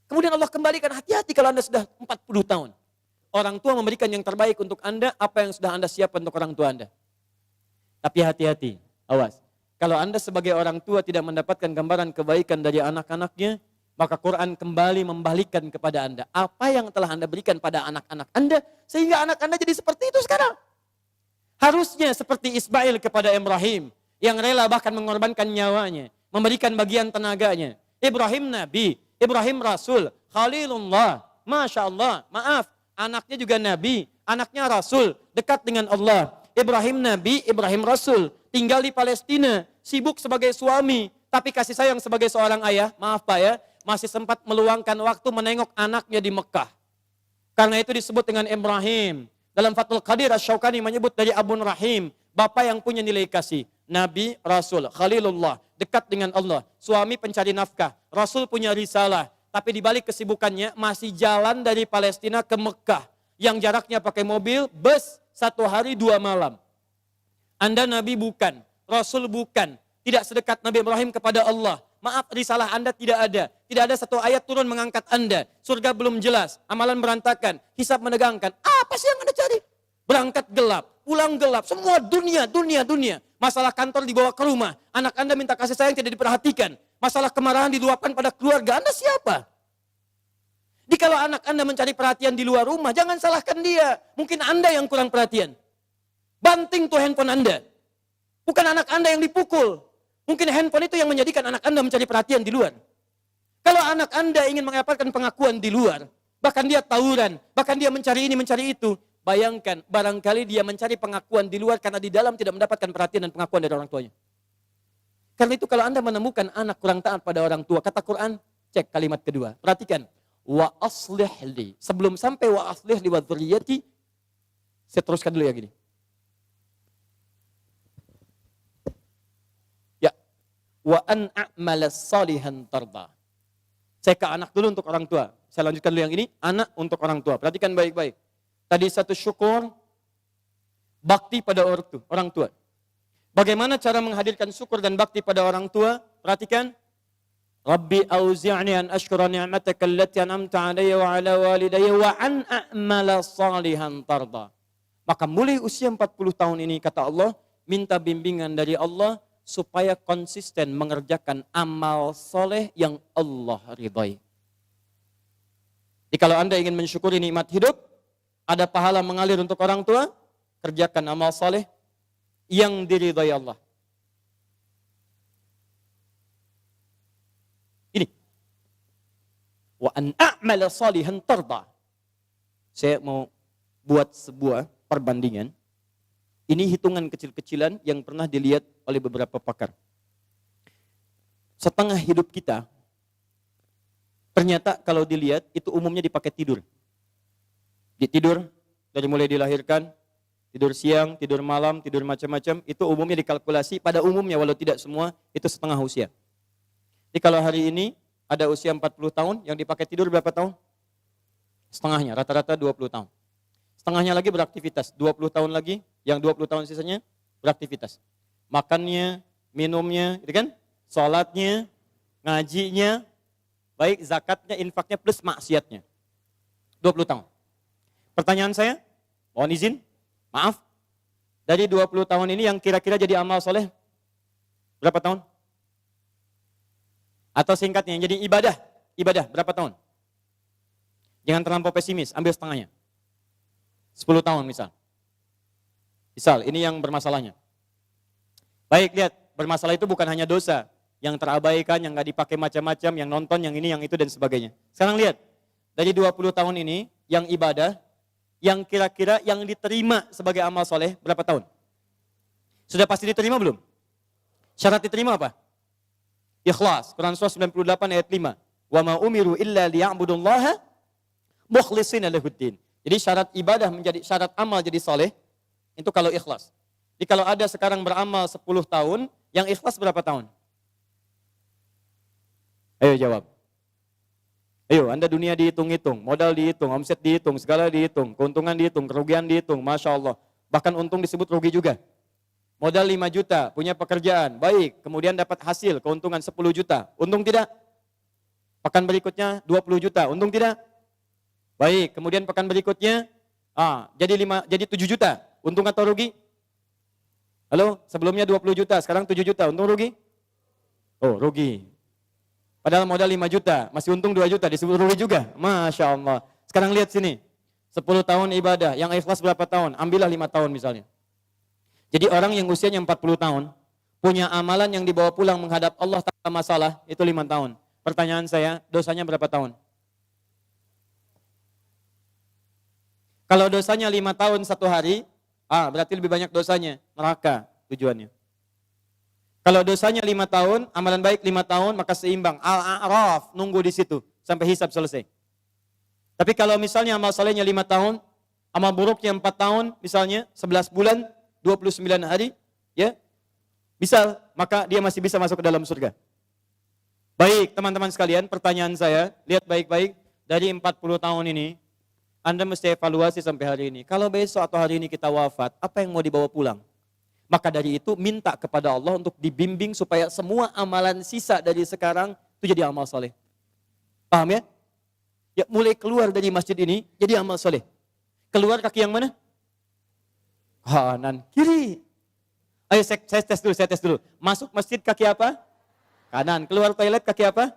Kemudian Allah kembalikan, hati-hati kalau Anda sudah 40 tahun. Orang tua memberikan yang terbaik untuk Anda, apa yang sudah Anda siapkan untuk orang tua Anda. Tapi hati-hati, awas. Kalau Anda sebagai orang tua tidak mendapatkan gambaran kebaikan dari anak-anaknya, maka Quran kembali membalikkan kepada Anda. Apa yang telah Anda berikan pada anak-anak Anda, sehingga anak Anda jadi seperti itu sekarang. Harusnya seperti Ismail kepada Ibrahim, yang rela bahkan mengorbankan nyawanya, memberikan bagian tenaganya. Ibrahim Nabi, Ibrahim Rasul, Khalilullah, Masya Allah, maaf. Anaknya juga Nabi, anaknya Rasul, dekat dengan Allah. Ibrahim Nabi, Ibrahim Rasul, tinggal di Palestina, sibuk sebagai suami, tapi kasih sayang sebagai seorang ayah, maaf Pak ya, masih sempat meluangkan waktu menengok anaknya di Mekah. Karena itu disebut dengan Ibrahim. Dalam Fathul Qadir Asy-Syaukani menyebut dari Abun Rahim, bapak yang punya nilai kasih. Nabi, Rasul, Khalilullah, dekat dengan Allah. Suami pencari nafkah, Rasul punya risalah. Tapi di balik kesibukannya masih jalan dari Palestina ke Mekah. Yang jaraknya pakai mobil, bus, 1 hari 2 malam. Anda Nabi bukan, Rasul bukan. Tidak sedekat Nabi Ibrahim kepada Allah. Maaf, risalah Anda tidak ada. Tidak ada satu ayat turun mengangkat Anda. Surga belum jelas, amalan berantakan, hisab menegangkan. Apa sih yang Anda cari? Berangkat gelap, pulang gelap, semua dunia. Masalah kantor dibawa ke rumah, anak Anda minta kasih sayang tidak diperhatikan. Masalah kemarahan diluapkan pada keluarga, Anda siapa? Kalau anak Anda mencari perhatian di luar rumah, jangan salahkan dia. Mungkin Anda yang kurang perhatian. Banting tuh handphone Anda. Bukan anak Anda yang dipukul. Mungkin handphone itu yang menjadikan anak Anda mencari perhatian di luar. Kalau anak Anda ingin mendapatkan pengakuan di luar, bahkan dia tawuran, bahkan dia mencari ini, mencari itu, bayangkan, barangkali dia mencari pengakuan di luar karena di dalam tidak mendapatkan perhatian dan pengakuan dari orang tuanya. Karena itu kalau Anda menemukan anak kurang taat pada orang tua, kata Quran, cek kalimat kedua. Perhatikan, wa aslih li. Sebelum sampai wa aslih li wa dzurriyyati, saya teruskan dulu ya gini. Ya, wa an a'mala salihan tarda. Saya ke anak dulu untuk orang tua. Saya lanjutkan dulu yang ini, anak untuk orang tua. Perhatikan baik-baik. Tadi satu syukur, bakti pada orang tua. Bagaimana cara menghadirkan syukur dan bakti pada orang tua? Perhatikan. Rabbi auzi'ni an ashkura ni'mataka allati an'amta 'alayya wa 'ala walidayya wa an a'mala salihan tarda. Maka mulai usia 40 tahun ini kata Allah, minta bimbingan dari Allah supaya konsisten mengerjakan amal soleh yang Allah ridhai. Jadi kalau Anda ingin mensyukuri nikmat hidup, ada pahala mengalir untuk orang tua, kerjakan amal soleh yang diridhai Allah. Ini. Wa an a'mala salihan tarda. Saya mau buat sebuah perbandingan. Ini hitungan kecil-kecilan yang pernah dilihat oleh beberapa pakar. Setengah hidup kita, ternyata kalau dilihat itu umumnya dipakai tidur. Tidur dari mulai dilahirkan, tidur siang, tidur malam, tidur macam-macam, itu umumnya dikalkulasi pada umumnya walau tidak semua itu setengah usia. Jadi kalau hari ini ada usia 40 tahun, yang dipakai tidur berapa tahun? Setengahnya, rata-rata 20 tahun. Setengahnya lagi beraktivitas, 20 tahun lagi, yang 20 tahun sisanya beraktivitas. Makannya, minumnya, gitu kan? Salatnya, ngajinya, baik zakatnya, infaknya, plus maksiatnya. 20 tahun. Pertanyaan saya, mohon izin, maaf, dari 20 tahun ini yang kira-kira jadi amal soleh, berapa tahun? Atau singkatnya, yang jadi ibadah, berapa tahun? Jangan terlampau pesimis, ambil setengahnya. 10 tahun misal. Misal, ini yang bermasalahnya. Baik, lihat, bermasalah itu bukan hanya dosa, yang terabaikan, yang gak dipakai macam-macam, yang nonton, yang ini, yang itu, dan sebagainya. Sekarang lihat, dari 20 tahun ini, yang ibadah, yang kira-kira yang diterima sebagai amal soleh, berapa tahun? Sudah pasti diterima belum? Syarat diterima apa? Ikhlas, Quran surah 98 ayat 5. Wa ma umiru illa liya'budullaha mukhlishina lahuddin. Jadi syarat ibadah menjadi syarat amal jadi soleh, itu kalau ikhlas. Jadi kalau ada sekarang beramal 10 tahun, yang ikhlas berapa tahun? Ayo jawab. Ayo, Anda dunia dihitung-hitung, modal dihitung, omset dihitung, segala dihitung, keuntungan dihitung, kerugian dihitung, Masya Allah. Bahkan untung disebut rugi juga. Modal 5 juta, punya pekerjaan, baik, kemudian dapat hasil, keuntungan 10 juta, untung tidak? Pekan berikutnya 20 juta, untung tidak? Baik, kemudian pekan berikutnya jadi 7 juta, untung atau rugi? Halo, sebelumnya 20 juta, sekarang 7 juta, untung rugi? Oh, rugi. Padahal modal 5 juta, masih untung 2 juta, disebut rugi juga. Masya Allah. Sekarang lihat sini, 10 tahun ibadah, yang ikhlas berapa tahun? Ambillah 5 tahun misalnya. Jadi orang yang usianya 40 tahun, punya amalan yang dibawa pulang menghadap Allah tanpa masalah, itu 5 tahun. Pertanyaan saya, dosanya berapa tahun? Kalau dosanya 5 tahun 1 hari, berarti lebih banyak dosanya, neraka tujuannya. Kalau dosanya 5 tahun, amalan baik 5 tahun, maka seimbang. Al-A'raf, nunggu di situ sampai hisab selesai. Tapi kalau misalnya amal salehnya 5 tahun, amal buruknya 4 tahun, misalnya 11 bulan, 29 hari, ya, bisa, maka dia masih bisa masuk ke dalam surga. Baik, teman-teman sekalian, pertanyaan saya, lihat baik-baik, dari 40 tahun ini, Anda mesti evaluasi sampai hari ini. Kalau besok atau hari ini kita wafat, apa yang mau dibawa pulang? Maka dari itu minta kepada Allah untuk dibimbing supaya semua amalan sisa dari sekarang itu jadi amal soleh. Paham ya? Ya mulai keluar dari masjid ini jadi amal soleh. Keluar kaki yang mana? Kanan, kiri. Ayo saya tes dulu. Masuk masjid kaki apa? Kanan. Keluar toilet kaki apa?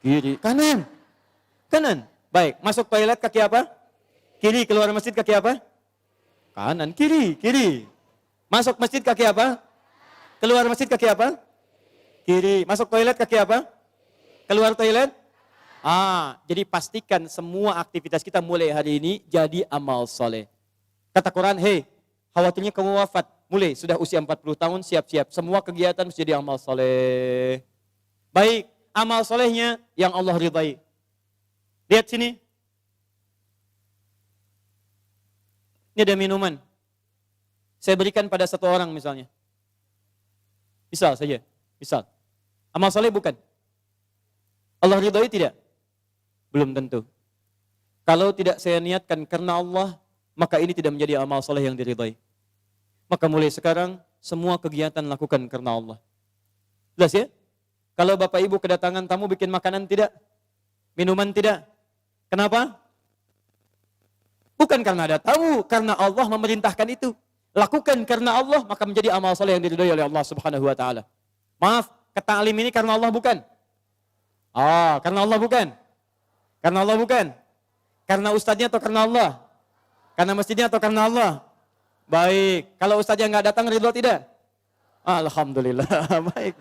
Kiri. Kanan. Baik, masuk toilet kaki apa? Kiri. Keluar masjid kaki apa? Kanan. Kiri. Masuk masjid kaki apa? Keluar masjid kaki apa? Kiri. Masuk toilet kaki apa? Keluar toilet? Jadi pastikan semua aktivitas kita mulai hari ini jadi amal soleh. Kata Quran, hei, khawatirnya kamu wafat. Mulai, sudah usia 40 tahun, siap-siap. Semua kegiatan mesti jadi amal soleh. Baik, amal solehnya yang Allah ridhai. Lihat sini. Ini ada minuman. Saya berikan pada satu orang misalnya. Misal saja. Amal soleh bukan? Allah ridhai tidak? Belum tentu. Kalau tidak saya niatkan karena Allah, maka ini tidak menjadi amal soleh yang diridhai. Maka mulai sekarang, semua kegiatan lakukan karena Allah. Jelas ya? Kalau Bapak Ibu kedatangan tamu bikin makanan tidak? Minuman tidak? Kenapa? Bukan karena ada tamu, karena Allah memerintahkan itu. Lakukan karena Allah, maka menjadi amal soleh yang diridhai oleh Allah Subhanahu wa taala. Maaf, ketaklim ini karena Allah bukan? Karena Allah bukan? Karena Allah bukan? Karena ustadznya atau karena Allah? Karena masjidnya atau karena Allah? Baik. Kalau ustaznya nggak datang, ridho tidak? Alhamdulillah. Baik.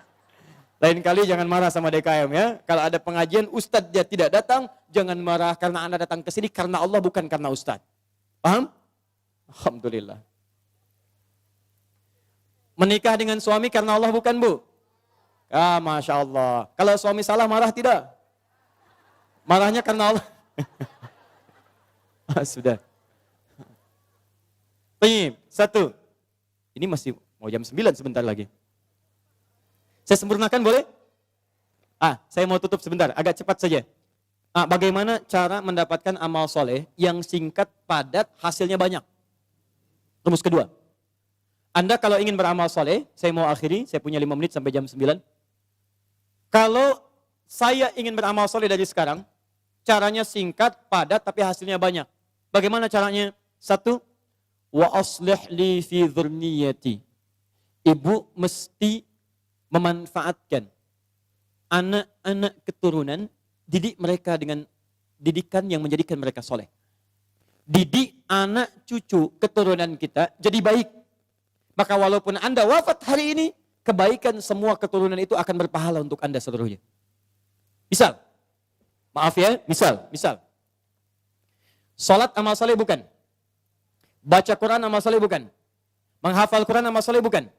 Lain kali jangan marah sama DKM ya. Kalau ada pengajian ustadz dia tidak datang, jangan marah karena Anda datang ke sini karena Allah bukan karena ustadz. Paham? Alhamdulillah. Menikah dengan suami karena Allah bukan, Bu? Ah, Masya Allah. Kalau suami salah marah tidak? Marahnya karena Allah. Sudah. Baik, satu. Ini masih mau jam 9 sebentar lagi. Saya sempurnakan boleh? Saya mau tutup sebentar, agak cepat saja. Bagaimana cara mendapatkan amal soleh yang singkat, padat, hasilnya banyak? Rumus kedua. Anda kalau ingin beramal soleh, saya mau akhiri, saya punya 5 menit sampai jam 9. Kalau saya ingin beramal soleh dari sekarang, caranya singkat, padat, tapi hasilnya banyak. Bagaimana caranya? Satu, wa aslih li fi dzurniyyati. Ibu mesti memanfaatkan anak-anak keturunan, didik mereka dengan didikan yang menjadikan mereka soleh. Didik anak cucu keturunan kita jadi baik. Maka walaupun Anda wafat hari ini, kebaikan semua keturunan itu akan berpahala untuk Anda seluruhnya. Misal, maaf ya, misal. Salat amal soleh bukan? Baca Quran amal soleh bukan? Menghafal Quran amal soleh bukan?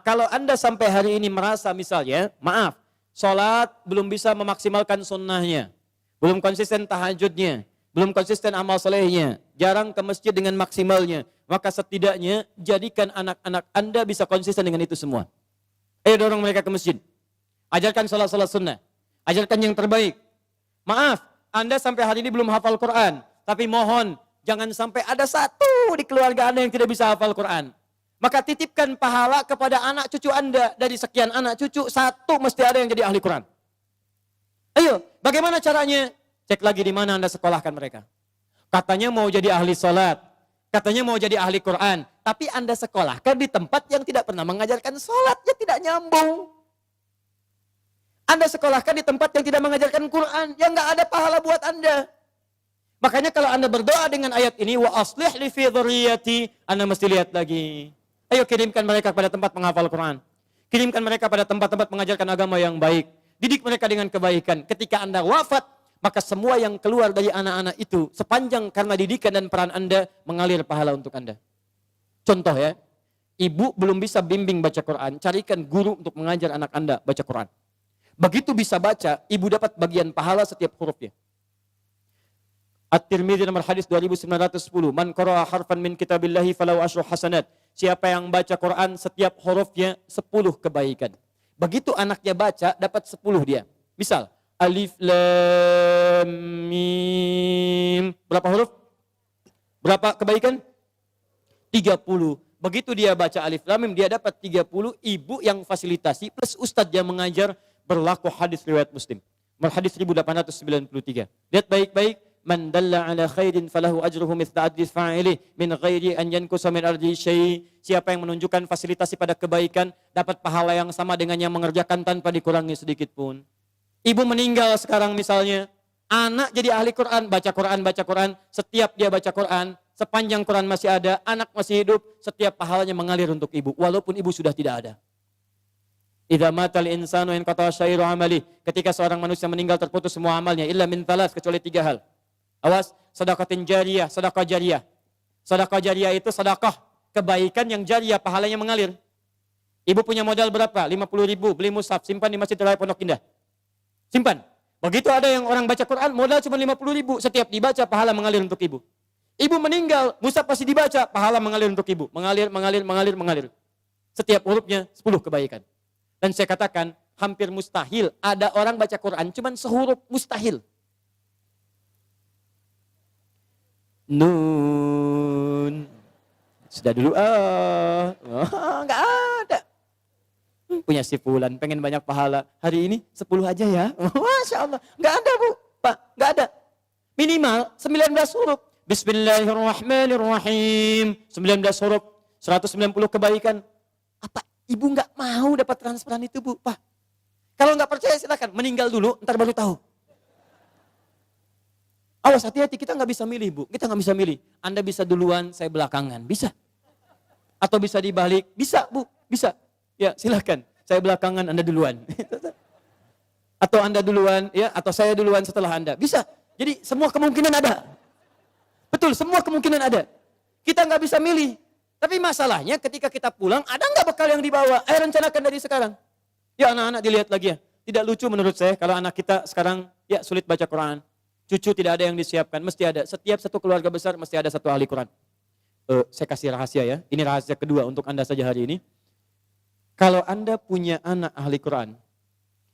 Kalau Anda sampai hari ini merasa misalnya, maaf, sholat belum bisa memaksimalkan sunnahnya, belum konsisten tahajudnya, belum konsisten amal solehnya, jarang ke masjid dengan maksimalnya, maka setidaknya jadikan anak-anak Anda bisa konsisten dengan itu semua. Ayo dorong mereka ke masjid. Ajarkan sholat-sholat sunnah. Ajarkan yang terbaik. Maaf, Anda sampai hari ini belum hafal Quran, tapi mohon, jangan sampai ada satu di keluarga Anda yang tidak bisa hafal Quran. Maka titipkan pahala kepada anak cucu Anda. Dari sekian anak cucu, satu mesti ada yang jadi ahli Quran. Ayo, bagaimana caranya? Cek lagi di mana Anda sekolahkan mereka. Katanya mau jadi ahli sholat. Katanya mau jadi ahli Quran. Tapi Anda sekolahkan di tempat yang tidak pernah mengajarkan sholat. Ya tidak nyambung. Anda sekolahkan di tempat yang tidak mengajarkan Quran. Ya nggak ada pahala buat Anda. Makanya kalau Anda berdoa dengan ayat ini, wa aslih li fi dzurriyyati, Anda mesti lihat lagi. Ayo kirimkan mereka pada tempat menghafal Quran. Kirimkan mereka pada tempat-tempat mengajarkan agama yang baik. Didik mereka dengan kebaikan. Ketika Anda wafat, maka semua yang keluar dari anak-anak itu, sepanjang karena didikan dan peran Anda, mengalir pahala untuk Anda. Contoh ya, ibu belum bisa bimbing baca Quran, carikan guru untuk mengajar anak Anda baca Quran. Begitu bisa baca, ibu dapat bagian pahala setiap hurufnya. At-Tirmidzi nomor hadis 2910. Man qara'a harfan min kitabillahi falahu asyru hasanat. Siapa yang baca Quran setiap hurufnya 10 kebaikan. Begitu anaknya baca dapat 10 dia. Misal alif lam mim. Berapa huruf? Berapa kebaikan? 30. Begitu dia baca alif lam mim dia dapat 30. Ibu yang fasilitasi plus ustadz yang mengajar, berlaku hadis riwayat Muslim. Nomor hadis 1893. Lihat baik-baik. Man dalla ala khairin falahu ajruhu mithla adli fa'ilih min ghairi an yankusa min ardi syai'. Siapa yang menunjukkan fasilitasi pada kebaikan dapat pahala yang sama dengan yang mengerjakan tanpa dikurangi sedikit pun. Ibu meninggal sekarang misalnya, anak jadi ahli Quran, baca Quran, setiap dia baca Quran, sepanjang Quran masih ada, anak masih hidup, setiap pahalanya mengalir untuk ibu walaupun ibu sudah tidak ada. Idza matal insanu inqata syairu amali. Ketika seorang manusia meninggal terputus semua amalnya illa min thalas, kecuali 3 hal. Awas, sedekatin jariyah, sedekah jariyah. Sedekah jariyah itu sedekah kebaikan yang jariyah, pahalanya mengalir. Ibu punya modal berapa? 50.000, beli mushaf, simpan di Masjid Raya Pondok Indah. Simpan. Begitu ada yang orang baca Quran, modal cuma 50.000, setiap dibaca pahala mengalir untuk ibu. Ibu meninggal, mushaf pasti dibaca, pahala mengalir untuk ibu. Mengalir. Setiap hurufnya 10 kebaikan. Dan saya katakan, hampir mustahil ada orang baca Quran cuma sehuruf, mustahil. Nun. Sudah dulu, enggak ada. Punya si fulan, pengen banyak pahala. Hari ini 10 aja ya. Masya Allah. Enggak ada, Bu. Pak, enggak ada. Minimal 19 huruf. Bismillahirrahmanirrahim. 19 huruf, 190 kebaikan. Apa ibu enggak mau dapat transferan itu, Bu? Pak. Kalau enggak percaya silakan, meninggal dulu, ntar baru tahu. Awas hati-hati, kita nggak bisa milih Bu, kita nggak bisa milih. Anda bisa duluan, saya belakangan, bisa. Atau bisa dibalik, bisa Bu, bisa. Ya silakan, saya belakangan, Anda duluan. Atau Anda duluan, ya, atau saya duluan setelah Anda, bisa. Jadi semua kemungkinan ada. Betul, semua kemungkinan ada. Kita nggak bisa milih. Tapi masalahnya ketika kita pulang, ada nggak bekal yang dibawa? Ayo rencanakan dari sekarang. Ya anak-anak dilihat lagi ya. Tidak lucu menurut saya kalau anak kita sekarang ya sulit baca Quran. Cucu tidak ada yang disiapkan, mesti ada. Setiap satu keluarga besar mesti ada satu ahli Quran. Saya kasih rahasia ya, ini rahasia kedua untuk Anda saja hari ini. Kalau Anda punya anak ahli Quran,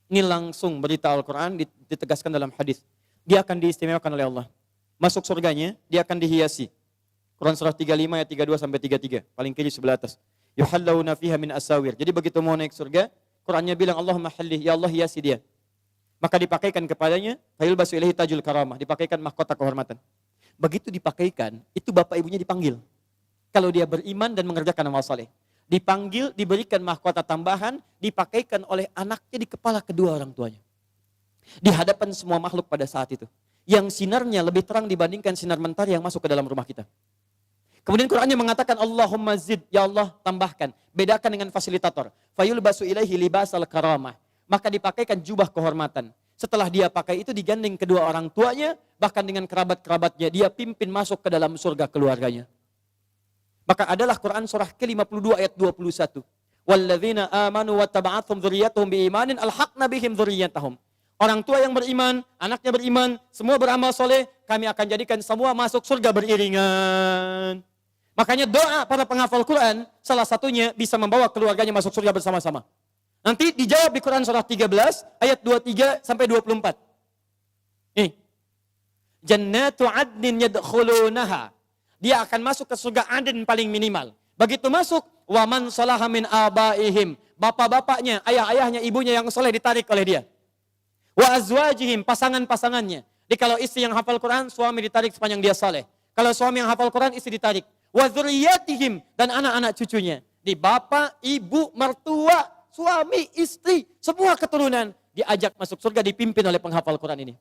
ini langsung berita Al-Quran ditegaskan dalam hadis. Dia akan diistimewakan oleh Allah. Masuk surganya, dia akan dihiasi. Quran surah 35 ayat 32 sampai 33, paling kiri sebelah atas. Yuhallawna fiha min asawir. Jadi begitu mau naik surga, Qurannya bilang Allahumma hallih, ya Allah hiasi dia. Maka dipakaikan kepadanya, fayulbasu ilaihi tajul karamah, dipakaikan mahkota kehormatan. Begitu dipakaikan, itu bapak ibunya dipanggil. Kalau dia beriman dan mengerjakan amal saleh. Dipanggil, diberikan mahkota tambahan, dipakaikan oleh anaknya di kepala kedua orang tuanya. Di hadapan semua makhluk pada saat itu. Yang sinarnya lebih terang dibandingkan sinar mentari yang masuk ke dalam rumah kita. Kemudian Qurannya mengatakan Allahumma zid, ya Allah tambahkan. Bedakan dengan fasilitator. Fayulbasu ilaihi libasal karamah. Maka dipakaikan jubah kehormatan. Setelah dia pakai itu digandeng kedua orang tuanya, bahkan dengan kerabat-kerabatnya, dia pimpin masuk ke dalam surga keluarganya. Maka adalah Quran surah ke-52 ayat 21. Walladzina amanu wattaba'athum dzurriyyatuhum biimanin alhaqna bihim dzurriyyatahum. Orang tua yang beriman, anaknya beriman, semua beramal soleh, kami akan jadikan semua masuk surga beriringan. Makanya doa para penghafal Quran, salah satunya bisa membawa keluarganya masuk surga bersama-sama. Nanti dijawab di Quran surah 13 ayat 23 sampai 24. Nih. Jannatu adnin yadkhulunaha. Dia akan masuk ke surga Aden paling minimal. Begitu masuk, wa man salaha min abaihim. Bapak-bapaknya, ayah-ayahnya, ibunya yang soleh ditarik oleh dia. Wa azwajihim, pasangan-pasangannya. Jadi kalau istri yang hafal Quran, suami ditarik sepanjang dia soleh. Kalau suami yang hafal Quran, istri ditarik. Wa dzurriyyatihim, dan anak-anak cucunya. Di bapak, ibu, mertua, suami, istri, semua keturunan diajak masuk surga dipimpin oleh penghafal Quran ini.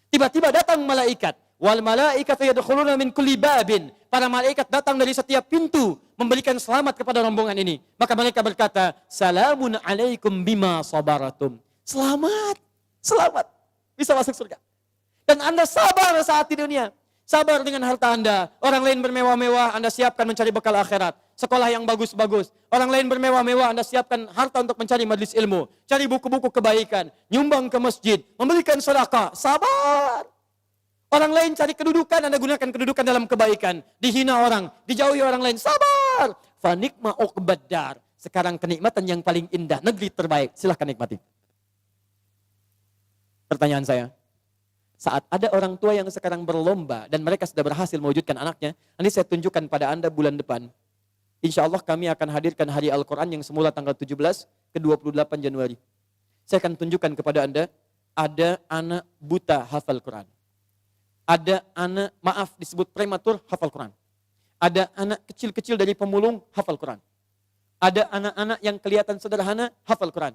Tiba-tiba datang malaikat. Wal malaikatu yadkhuluna min kulli babin. Para malaikat datang dari setiap pintu memberikan selamat kepada rombongan ini. Maka mereka berkata, "Salamun alaikum bima sabaratum." Selamat, selamat bisa masuk surga. Dan Anda sabar saat di dunia. Sabar dengan harta Anda. Orang lain bermewah-mewah, Anda siapkan mencari bekal akhirat. Sekolah yang bagus-bagus. Orang lain bermewah-mewah, Anda siapkan harta untuk mencari majelis ilmu. Cari buku-buku kebaikan. Nyumbang ke masjid. Memberikan sedekah. Sabar. Orang lain cari kedudukan, Anda gunakan kedudukan dalam kebaikan. Dihina orang, dijauhi orang lain. Sabar. Fanikma uqbaddar. Sekarang kenikmatan yang paling indah. Negeri terbaik. Silahkan nikmati. Pertanyaan saya. Saat ada orang tua yang sekarang berlomba dan mereka sudah berhasil mewujudkan anaknya, nanti saya tunjukkan pada Anda bulan depan. Insya Allah kami akan hadirkan hari Al-Quran yang semula tanggal 17 ke 28 Januari. Saya akan tunjukkan kepada Anda, ada anak buta hafal Quran. Ada anak, maaf disebut prematur hafal Quran. Ada anak kecil-kecil dari pemulung hafal Quran. Ada anak-anak yang kelihatan sederhana hafal Quran.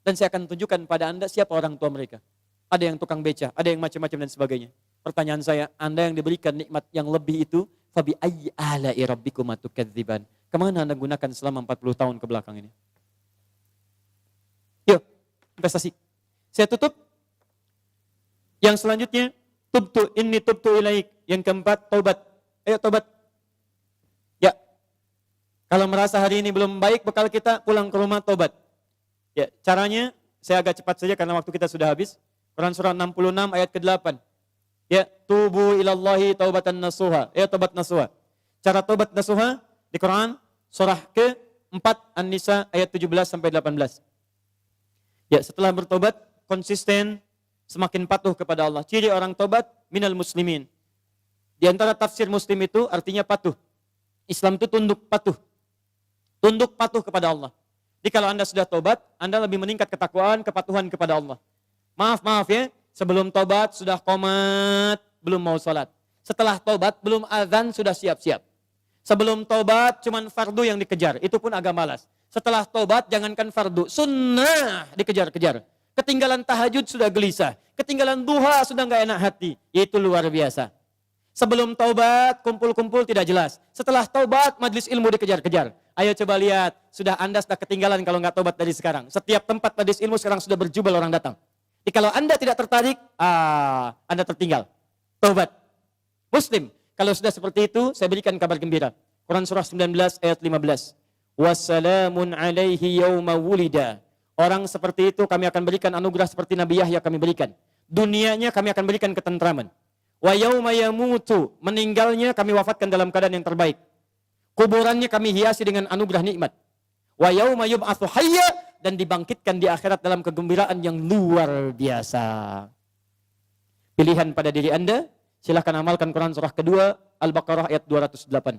Dan saya akan tunjukkan pada Anda siapa orang tua mereka. Ada yang tukang beca, ada yang macam-macam dan sebagainya. Pertanyaan saya, Anda yang diberikan nikmat yang lebih itu, fabi ayyi ala'i rabbikuma tukadziban. Kemana Anda gunakan selama 40 tahun ke belakang ini? Yuk, investasi. Saya tutup. Yang selanjutnya, tubtu ilaik. Yang keempat, taubat. Ayo taubat. Ya. Kalau merasa hari ini belum baik bekal kita, pulang ke rumah taubat. Ya, caranya saya agak cepat saja karena waktu kita sudah habis. Quran surah 66 ayat ke-8. Ya, tubu ilallahi taubatan nasuha. Ya, taubat nasuha. Cara taubat nasuha di Quran surah ke-4 An-Nisa ayat 17 sampai 18. Ya, setelah bertobat konsisten semakin patuh kepada Allah. Ciri orang tobat minal muslimin. Di antara tafsir muslim itu artinya patuh. Islam itu tunduk patuh. Tunduk patuh kepada Allah. Jadi kalau Anda sudah tobat, Anda lebih meningkat ketakwaan, kepatuhan kepada Allah. Maaf ya, sebelum tobat sudah qomat, belum mau sholat. Setelah tobat belum azan sudah siap-siap. Sebelum tobat cuman fardu yang dikejar, itu pun agak malas. Setelah tobat jangankan fardu, sunnah dikejar-kejar. Ketinggalan tahajud sudah gelisah. Ketinggalan duha sudah nggak enak hati. Itu luar biasa. Sebelum taubat, kumpul-kumpul tidak jelas. Setelah taubat, majlis ilmu dikejar-kejar. Ayo coba lihat, Anda sudah ketinggalan kalau nggak taubat dari sekarang. Setiap tempat majlis ilmu sekarang sudah berjubel orang datang. Jadi kalau Anda tidak tertarik, Anda tertinggal. Taubat. Muslim, kalau sudah seperti itu, saya berikan kabar gembira. Quran surah 19 ayat 15. Wassalamun alaihi yawma wulida. Orang seperti itu kami akan berikan anugerah seperti Nabi Yahya kami berikan. Dunianya kami akan berikan ketentraman. Wa yawma yamutu. Meninggalnya kami wafatkan dalam keadaan yang terbaik. Kuburannya kami hiasi dengan anugerah nikmat. Wa yawma yub'atsu hayya. Dan dibangkitkan di akhirat dalam kegembiraan yang luar biasa. Pilihan pada diri Anda. Silahkan amalkan Quran surah kedua. Al-Baqarah ayat 208.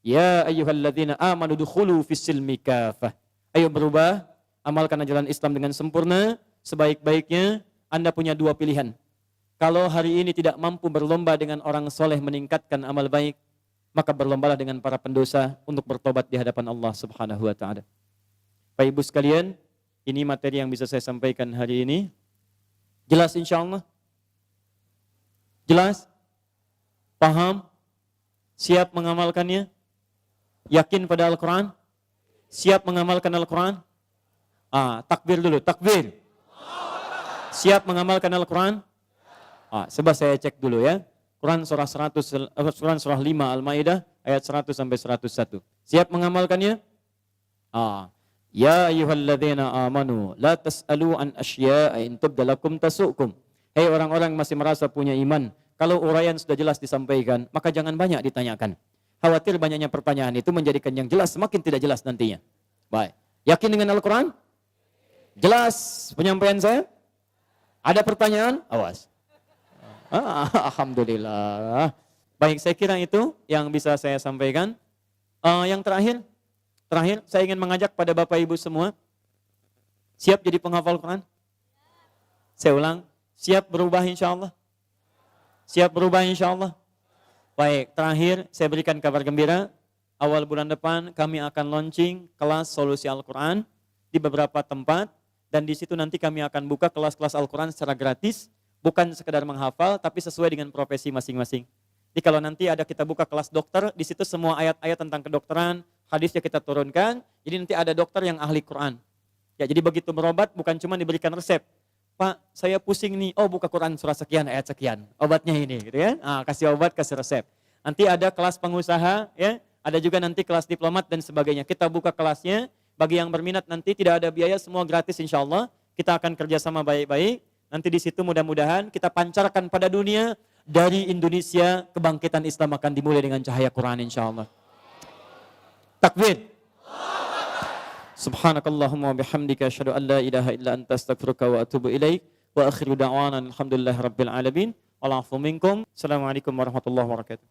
Ya ayyuhalladzina amanu dukhulu fis-silmi kafah. Ayo berubah. Amalkan ajaran Islam dengan sempurna, sebaik-baiknya. Anda punya dua pilihan. Kalau hari ini tidak mampu berlomba dengan orang soleh meningkatkan amal baik, maka berlombalah dengan para pendosa untuk bertobat di hadapan Allah Subhanahu wa Ta'ala. Bapak Ibu sekalian, ini materi yang bisa saya sampaikan hari ini. Jelas insya Allah? Jelas? Paham? Siap mengamalkannya? Yakin pada Al-Quran? Siap mengamalkan Al-Quran? Takbir dulu, takbir. Siap mengamalkan Al-Quran? Coba saya cek dulu ya. Quran surah 5 Al-Maidah ayat 100 sampai 101. Siap mengamalkannya? Ya ayyuhalladzina amanu la tas'alu an asya'a in tubda lakum tasu'kum. Hei orang-orang masih merasa punya iman, kalau uraian sudah jelas disampaikan, maka jangan banyak ditanyakan. Khawatir banyaknya pertanyaan itu menjadikan yang jelas semakin tidak jelas nantinya. Baik. Yakin dengan Al-Quran? Jelas penyampaian saya? Ada pertanyaan? Awas. Alhamdulillah. Baik, saya kira itu yang bisa saya sampaikan. Yang terakhir saya ingin mengajak pada Bapak Ibu semua, siap jadi penghafal Quran? Saya ulang, siap berubah insya Allah? Siap berubah insya Allah? Baik, terakhir saya berikan kabar gembira. Awal bulan depan kami akan launching kelas solusi Al-Quran di beberapa tempat. Dan di situ nanti kami akan buka kelas-kelas Al-Quran secara gratis. Bukan sekedar menghafal, tapi sesuai dengan profesi masing-masing. Jadi kalau nanti ada kita buka kelas dokter, di situ semua ayat-ayat tentang kedokteran, hadisnya kita turunkan. Jadi nanti ada dokter yang ahli Quran. Ya, jadi begitu berobat bukan cuma diberikan resep. Pak, saya pusing nih, buka Quran surah sekian, ayat sekian. Obatnya ini, gitu ya. Kasih obat, kasih resep. Nanti ada kelas pengusaha, ya. Ada juga nanti kelas diplomat dan sebagainya. Kita buka kelasnya. Bagi yang berminat nanti tidak ada biaya, semua gratis insya Allah. Kita akan kerjasama baik-baik. Nanti di situ mudah-mudahan kita pancarkan pada dunia, dari Indonesia kebangkitan Islam akan dimulai dengan cahaya Quran insya Allah. Takbir. Subhanakallahumma bihamdika asyhadu an la ilaha illa anta astaghfiruka wa atubu ilaik. Wa akhiru da'wana alhamdulillahi rabbil alamin. Wal 'afwu minkum. Assalamualaikum warahmatullahi wabarakatuh.